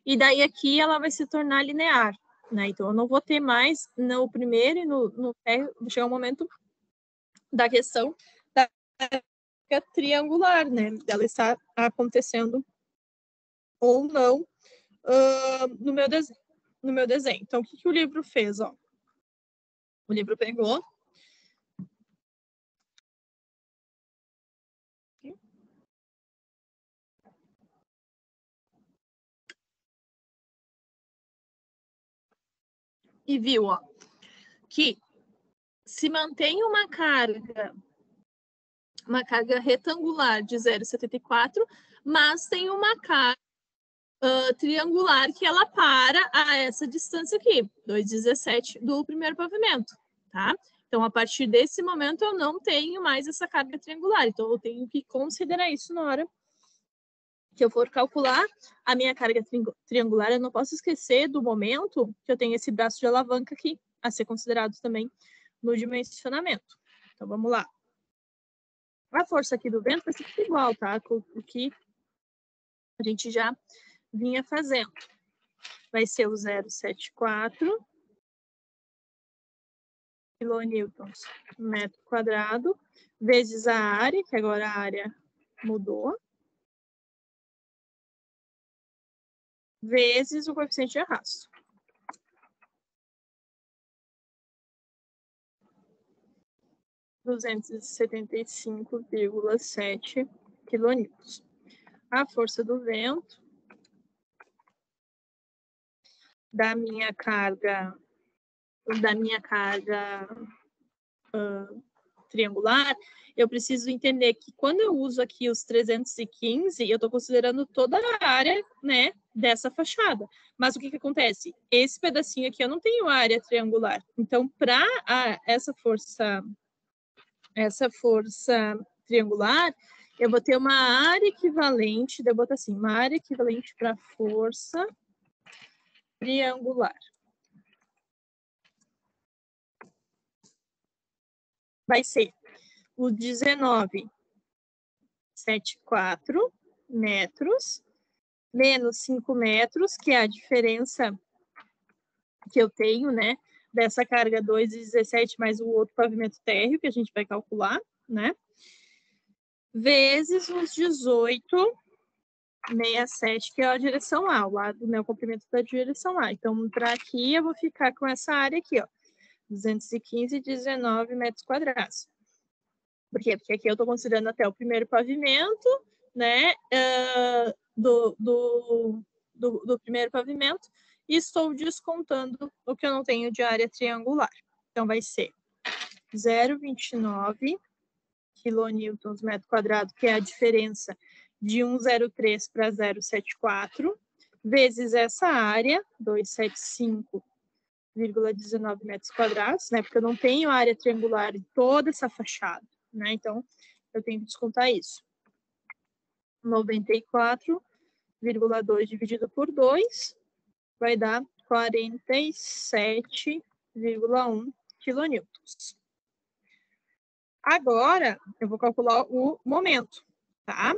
S1: E daí aqui ela vai se tornar linear, né? Então eu não vou ter mais no primeiro e no térreo, chegar um momento da questão da triangular, né? Dela estar acontecendo ou não no meu desenho. Então, o que o livro fez? Ó? O livro pegou e viu, ó, que se mantém uma carga retangular de 0,74, mas tem uma carga triangular que ela para a essa distância aqui, 2,17 do primeiro pavimento, tá? Então, a partir desse momento, eu não tenho mais essa carga triangular. Então, eu tenho que considerar isso na hora que eu for calcular a minha carga triangular. Eu não posso esquecer do momento que eu tenho esse braço de alavanca aqui, a ser considerado também no dimensionamento. Então, vamos lá. A força aqui do vento vai ser igual, tá? Com o que a gente já vinha fazendo. Vai ser o 0,74 quilonewtons metro quadrado, vezes a área, que agora a área mudou, vezes o coeficiente de arrasto. R$ 275,7 quilonewtons. A força do vento da minha carga triangular, eu preciso entender que quando eu uso aqui os 315, eu estou considerando toda a área, né, dessa fachada. Mas o que acontece? Esse pedacinho aqui eu não tenho área triangular. Então, para essa força triangular, eu vou ter uma área equivalente, eu vou botar assim, uma área equivalente para força triangular. Vai ser o 19,74 metros, menos 5 metros, que é a diferença que eu tenho, né, dessa carga 2,17 mais o outro pavimento térreo, que a gente vai calcular, né, vezes os 18,67, que é a direção A, o lado, né, o comprimento da direção A. Então, para aqui, eu vou ficar com essa área aqui, ó, 215,19 metros quadrados. Por quê? Porque aqui eu estou considerando até o primeiro pavimento, né, do primeiro pavimento, e estou descontando o que eu não tenho de área triangular. Então, vai ser 0,29 quilonewtons metro quadrado, que é a diferença de 1,03 para 0,74, vezes essa área, 275,19 metros quadrados, né, porque eu não tenho área triangular em toda essa fachada, né, então eu tenho que descontar isso. 94,2 dividido por 2 vai dar 47,1 quilonewtons. Agora, eu vou calcular o momento, tá?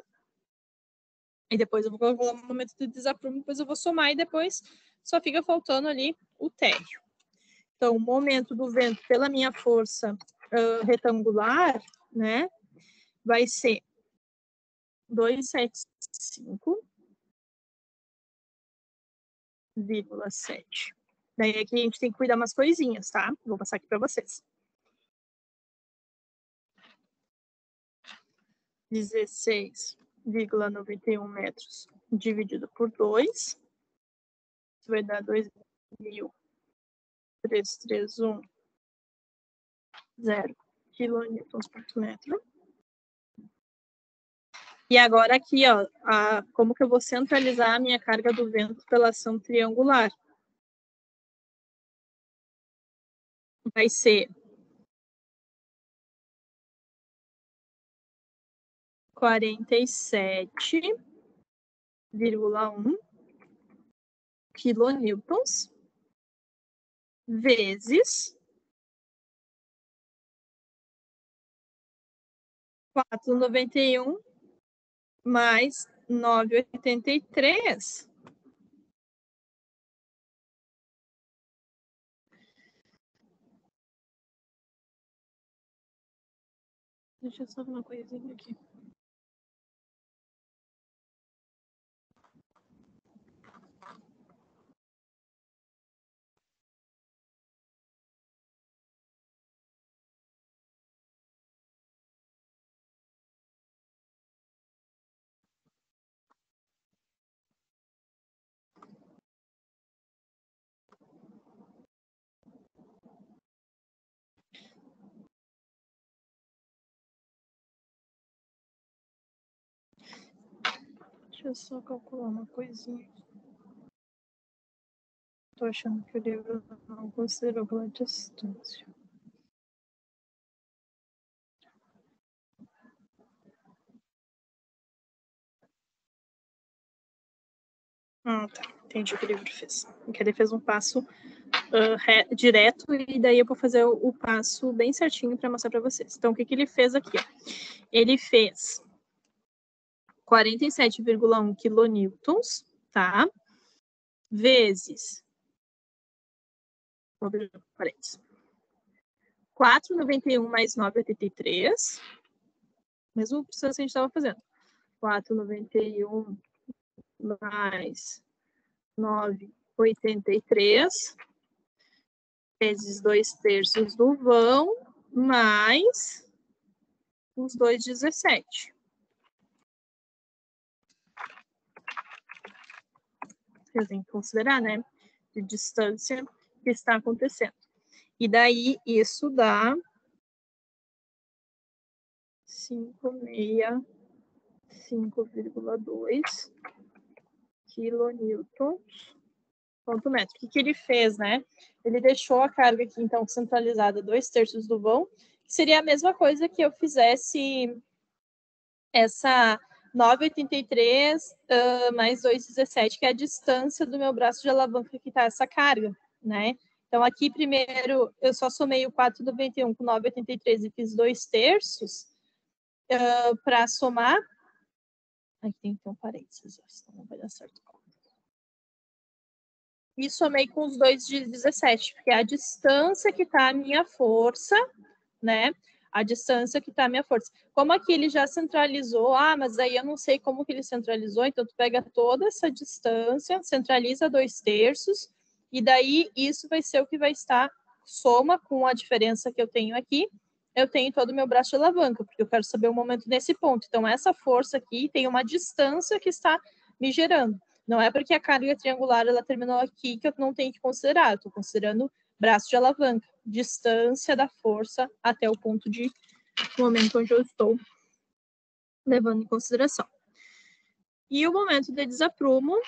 S1: E depois eu vou calcular o momento do desaprumo, depois eu vou somar e depois só fica faltando ali o térreo. Então, o momento do vento pela minha força retangular, né, vai ser 275,7. Daí aqui a gente tem que cuidar umas coisinhas, tá? Vou passar aqui para vocês. 16,91 metros dividido por 2. Isso vai dar 2.331,0 quilonewtons por metro. E agora aqui, ó, como que eu vou centralizar a minha carga do vento pela ação triangular? Vai ser 47,1 quilonewtons vezes 4,91 mais 9,83 Deixa eu só ver uma coisinha aqui. Deixa eu só calcular uma coisinha. Tô achando que o livro não considerou pela distância. Ah, tá. Entendi o que o livro fez. Porque ele fez um passo direto e daí eu vou fazer o passo bem certinho para mostrar para vocês. Então, o que ele fez aqui? Ele fez 47,1 quilonewtons, tá? Vezes... Vou abrir parênteses. 4,91 mais 9,83. Mesmo processo que a gente estava fazendo. 4,91 mais 9,83 vezes 2/3 do vão mais os 2,17. Eu tenho que considerar, né? De distância que está acontecendo. E daí isso dá 5,2 quilonewtons ponto metro. O que ele fez, né? Ele deixou a carga aqui, então, centralizada 2/3 do vão, que seria a mesma coisa que eu fizesse essa 9,83 mais 2,17, que é a distância do meu braço de alavanca que está essa carga, né? Então, aqui, primeiro, eu só somei o 4,91 com 9,83 e fiz 2/3 para somar. Aqui tem que ter um parênteses, senão não vai dar certo. E somei com os 2,17, porque é a distância que está a minha força, né? A distância que está a minha força. Como aqui ele já centralizou, mas aí eu não sei como que ele centralizou, então tu pega toda essa distância, centraliza 2/3, e daí isso vai ser o que vai estar, soma com a diferença que eu tenho aqui, eu tenho todo o meu braço de alavanca, porque eu quero saber o momento nesse ponto. Então, essa força aqui tem uma distância que está me gerando. Não é porque a carga triangular ela terminou aqui que eu não tenho que considerar. Eu estou considerando braço de alavanca, distância da força até o ponto de momento onde eu estou levando em consideração. E o momento de desaprumo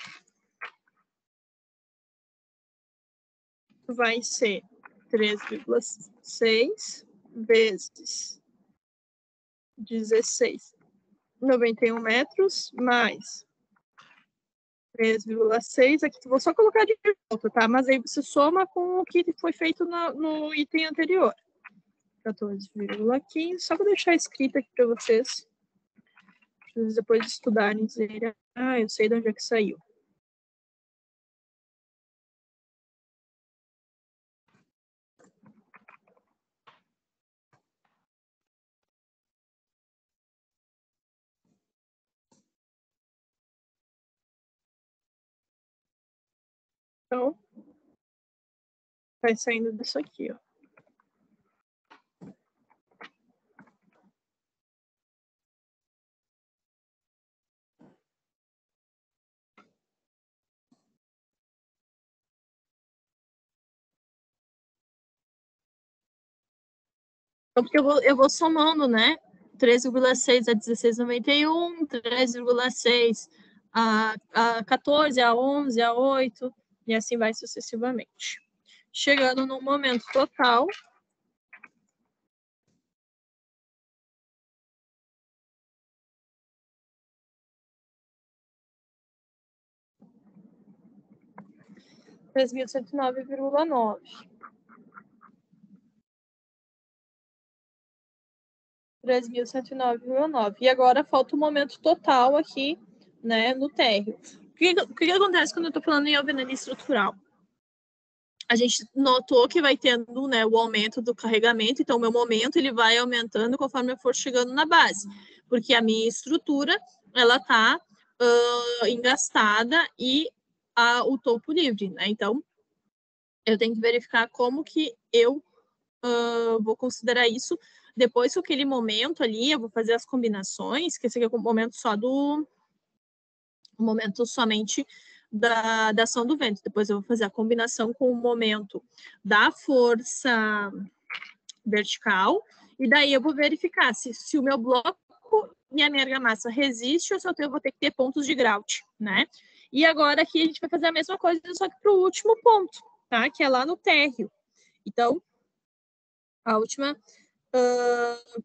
S1: vai ser 3,6 vezes 16,91 metros mais 3,6, aqui vou só colocar de volta, tá? Mas aí você soma com o que foi feito no item anterior. 14,15, só para deixar escrito aqui para vocês. Para vocês depois estudarem e dizerem, eu sei de onde é que saiu. Então, vai saindo disso aqui, ó. Então, porque eu vou somando, né? 3,6 a 16,91, 3,6 a 14, a 11, a 8, e assim vai sucessivamente. Chegando no momento total, $3.109,9. 3.109,9. E agora falta o momento total aqui, né, no térreo. O que acontece quando eu estou falando em alvenaria estrutural? a gente notou que vai tendo, né, o aumento do carregamento, então o meu momento ele vai aumentando conforme eu for chegando na base, porque a minha estrutura ela está engastada e o topo livre, né? Então eu tenho que verificar como que eu vou considerar isso. Depois que aquele momento ali, eu vou fazer as combinações, que esse aqui é o momento somente da ação do vento. Depois eu vou fazer a combinação com o momento da força vertical, e daí eu vou verificar se o meu bloco e a minha argamassa resiste ou se eu vou ter que ter pontos de grout, né? E agora aqui a gente vai fazer a mesma coisa, só que para o último ponto, tá? Que é lá no térreo. Então, a última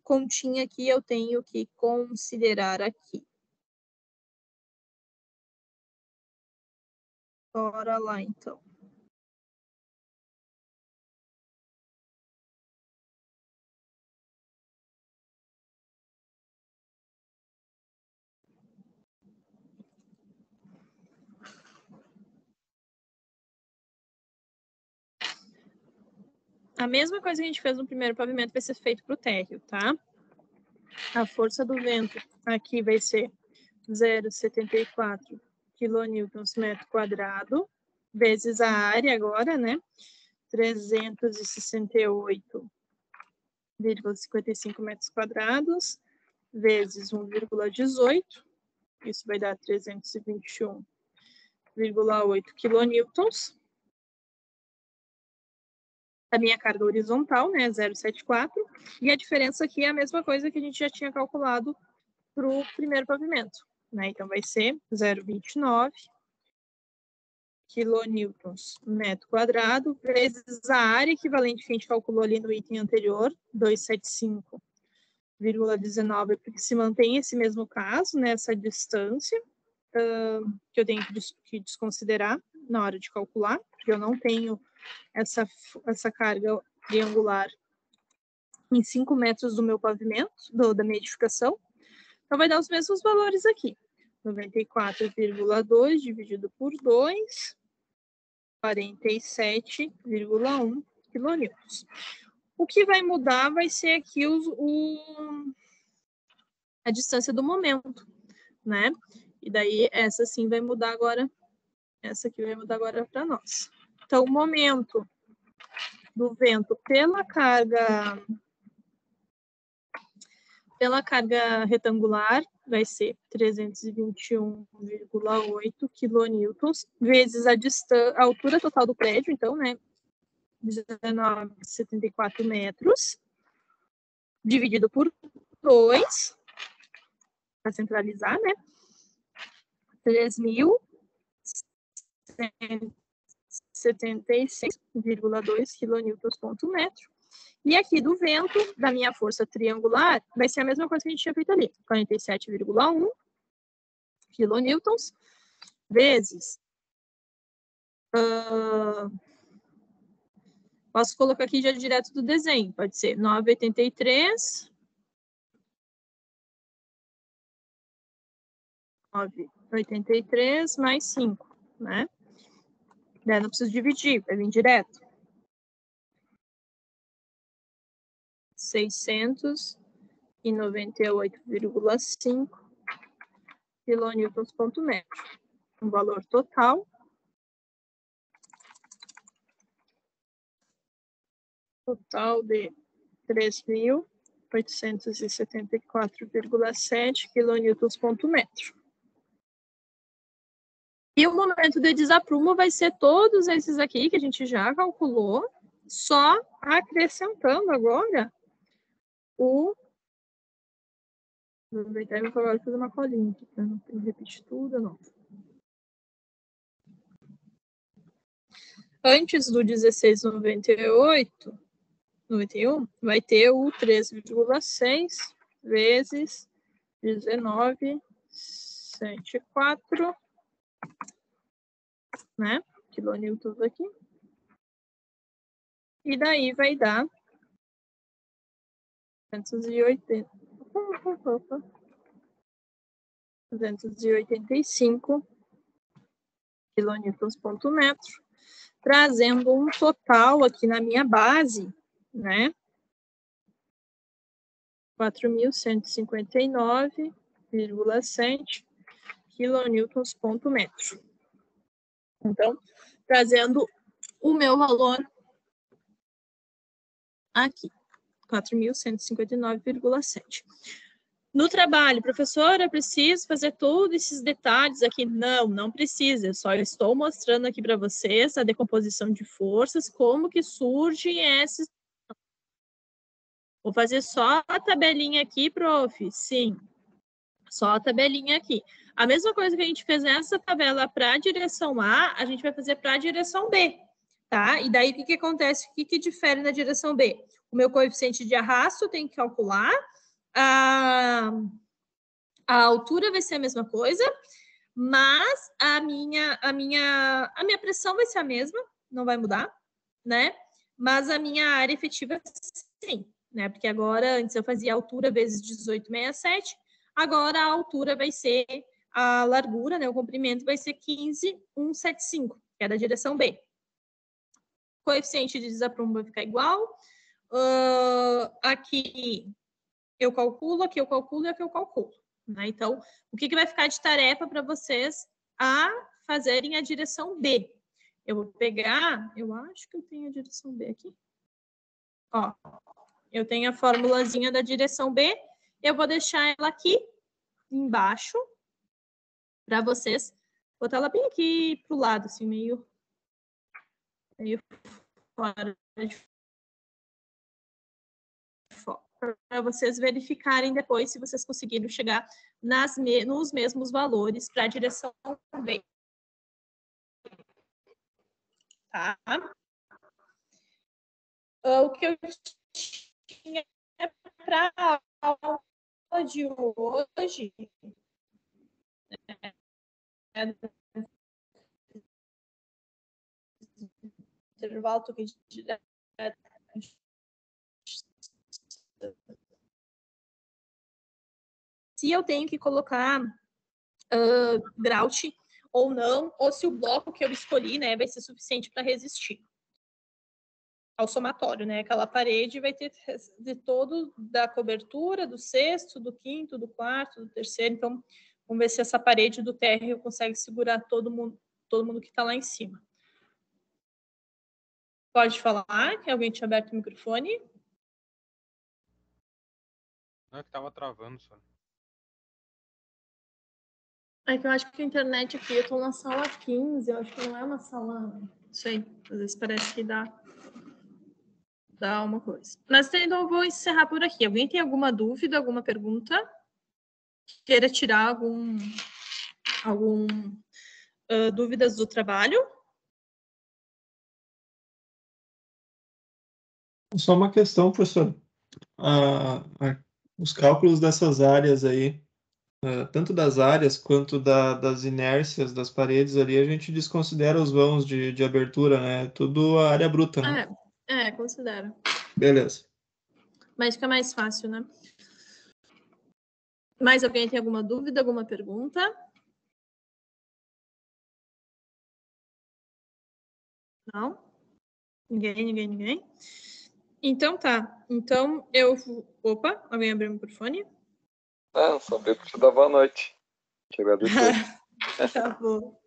S1: continha aqui eu tenho que considerar aqui. Bora lá, então. A mesma coisa que a gente fez no primeiro pavimento vai ser feito para o térreo, tá? A força do vento aqui vai ser 0,74 quilonewtons metro quadrado, vezes a área agora, né? 368,55 metros quadrados, vezes 1,18, isso vai dar 321,8 quilonewtons. A minha carga horizontal, né, 0,74, e a diferença aqui é a mesma coisa que a gente já tinha calculado para o primeiro pavimento, né? Então vai ser 0,29 quilonewtons metro quadrado, vezes a área equivalente que a gente calculou ali no item anterior, 275,19, porque se mantém esse mesmo caso, né, essa distância, que eu tenho que desconsiderar na hora de calcular, porque eu não tenho essa carga triangular em 5 metros do meu pavimento, da minha edificação. Então, vai dar os mesmos valores aqui. 94,2 dividido por 2, 47,1 quilonewtons. O que vai mudar vai ser aqui a distância do momento, né? E daí, essa sim vai mudar agora. Essa aqui vai mudar agora para nós. Então, o momento do vento pela carga retangular vai ser 321,8 quilonewtons, vezes a altura total do prédio, então, né, 19,74 metros, dividido por 2, para centralizar, né, 3.176,2 quilonewtons ponto metro. E aqui do vento, da minha força triangular, vai ser a mesma coisa que a gente tinha feito ali. 47,1 quilonewtons, vezes... posso colocar aqui já direto do desenho. Pode ser 9,83... 9,83 mais 5, né? Daí não preciso dividir, vai vir direto. 698,5 quilonewtons ponto metro. Um valor total de 3.874,7 quilonewtons ponto metro. E o momento de desaprumo vai ser todos esses aqui que a gente já calculou, só acrescentando agora o... Vou aproveitar e vou fazer uma colinha aqui, para não repetir tudo, não. Antes do 16,91, vai ter o 13,6 vezes 19,74, né? Quilonewtons aqui. E daí vai dar 285 quilonewtons ponto metro, trazendo um total aqui na minha base, né? 4.159,7 quilonewtons ponto metro. Então, trazendo o meu valor aqui, 4.159,7. No trabalho, professora, preciso fazer todos esses detalhes aqui? Não, não precisa. Eu só estou mostrando aqui para vocês a decomposição de forças, como que surge esses. Vou fazer só a tabelinha aqui, prof. Sim, só a tabelinha aqui. A mesma coisa que a gente fez nessa tabela para a direção A, a gente vai fazer para a direção B, tá? E daí, o que acontece? O que difere na direção B? O meu coeficiente de arrasto eu tenho que calcular, a altura vai ser a mesma coisa, mas a minha pressão vai ser a mesma, não vai mudar, né? Mas a minha área efetiva, sim, né? Porque agora, antes eu fazia altura vezes 18,67, agora a altura vai ser a largura, né? O comprimento vai ser 15,175, que é da direção B. O coeficiente de desaprumo vai ficar igual. Aqui eu calculo, aqui eu calculo e aqui eu calculo. Né? Então, o que vai ficar de tarefa para vocês a fazerem a direção B? Eu vou pegar, eu acho que eu tenho a direção B aqui. Ó, eu tenho a formulazinha da direção B, eu vou deixar ela aqui embaixo para vocês, botar ela bem aqui pro lado, assim, meio fora de foco, para vocês verificarem depois se vocês conseguiram chegar nos mesmos valores para a direção B. Tá? O que eu tinha para a aula de hoje intervalo se eu tenho que colocar grout ou não, ou se o bloco que eu escolhi, né, vai ser suficiente para resistir ao somatório, né? Aquela parede vai ter de todo da cobertura, do sexto, do quinto, do quarto, do terceiro. Então, vamos ver se essa parede do térreo consegue segurar todo mundo que está lá em cima. Pode falar, que alguém tinha aberto o microfone?
S3: Não, é que estava travando só.
S1: É que eu acho que a internet aqui, eu estou na sala 15, eu acho que não é uma sala, não sei, às vezes parece que dá uma coisa. Mas então eu vou encerrar por aqui. Alguém tem alguma dúvida, alguma pergunta? Queira tirar dúvidas do trabalho?
S9: Só uma questão, professor. Os cálculos dessas áreas aí, tanto das áreas quanto das inércias das paredes ali, a gente desconsidera os vãos de abertura, né? Tudo a área bruta, né?
S1: Considera.
S9: Beleza.
S1: Mas fica mais fácil, né? Mais alguém tem alguma dúvida, alguma pergunta? Não? Ninguém? Então tá. Então eu... Opa, alguém abriu o microfone?
S2: Só veio para te dar boa noite. Te agradecer.
S1: Tá bom.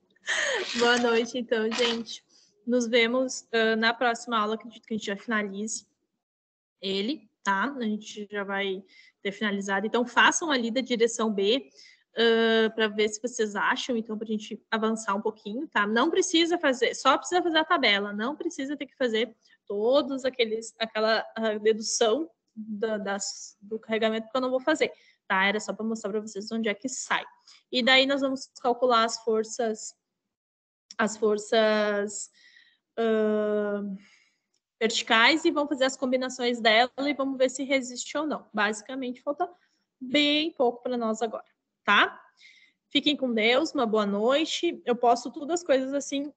S1: Boa noite, então, gente. Nos vemos na próxima aula, acredito que a gente já finalize ele, tá? A gente já vai ter finalizado. Então, façam ali da direção B para ver se vocês acham, então, para a gente avançar um pouquinho, tá? Não precisa fazer, só precisa fazer a tabela, não precisa ter que fazer todos aquela dedução do carregamento que eu não vou fazer, tá? Era só para mostrar para vocês onde é que sai. E daí nós vamos calcular as forças verticais e vamos fazer as combinações dela e vamos ver se resiste ou não. Basicamente, falta bem pouco para nós agora, tá? Fiquem com Deus, uma boa noite. Eu posto todas as coisas assim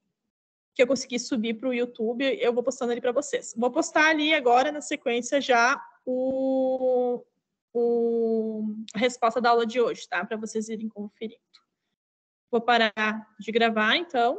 S1: que eu consegui subir para o YouTube, eu vou postando ali para vocês. Vou postar ali agora, na sequência, já a resposta da aula de hoje, tá? Para vocês irem conferindo. Vou parar de gravar, então.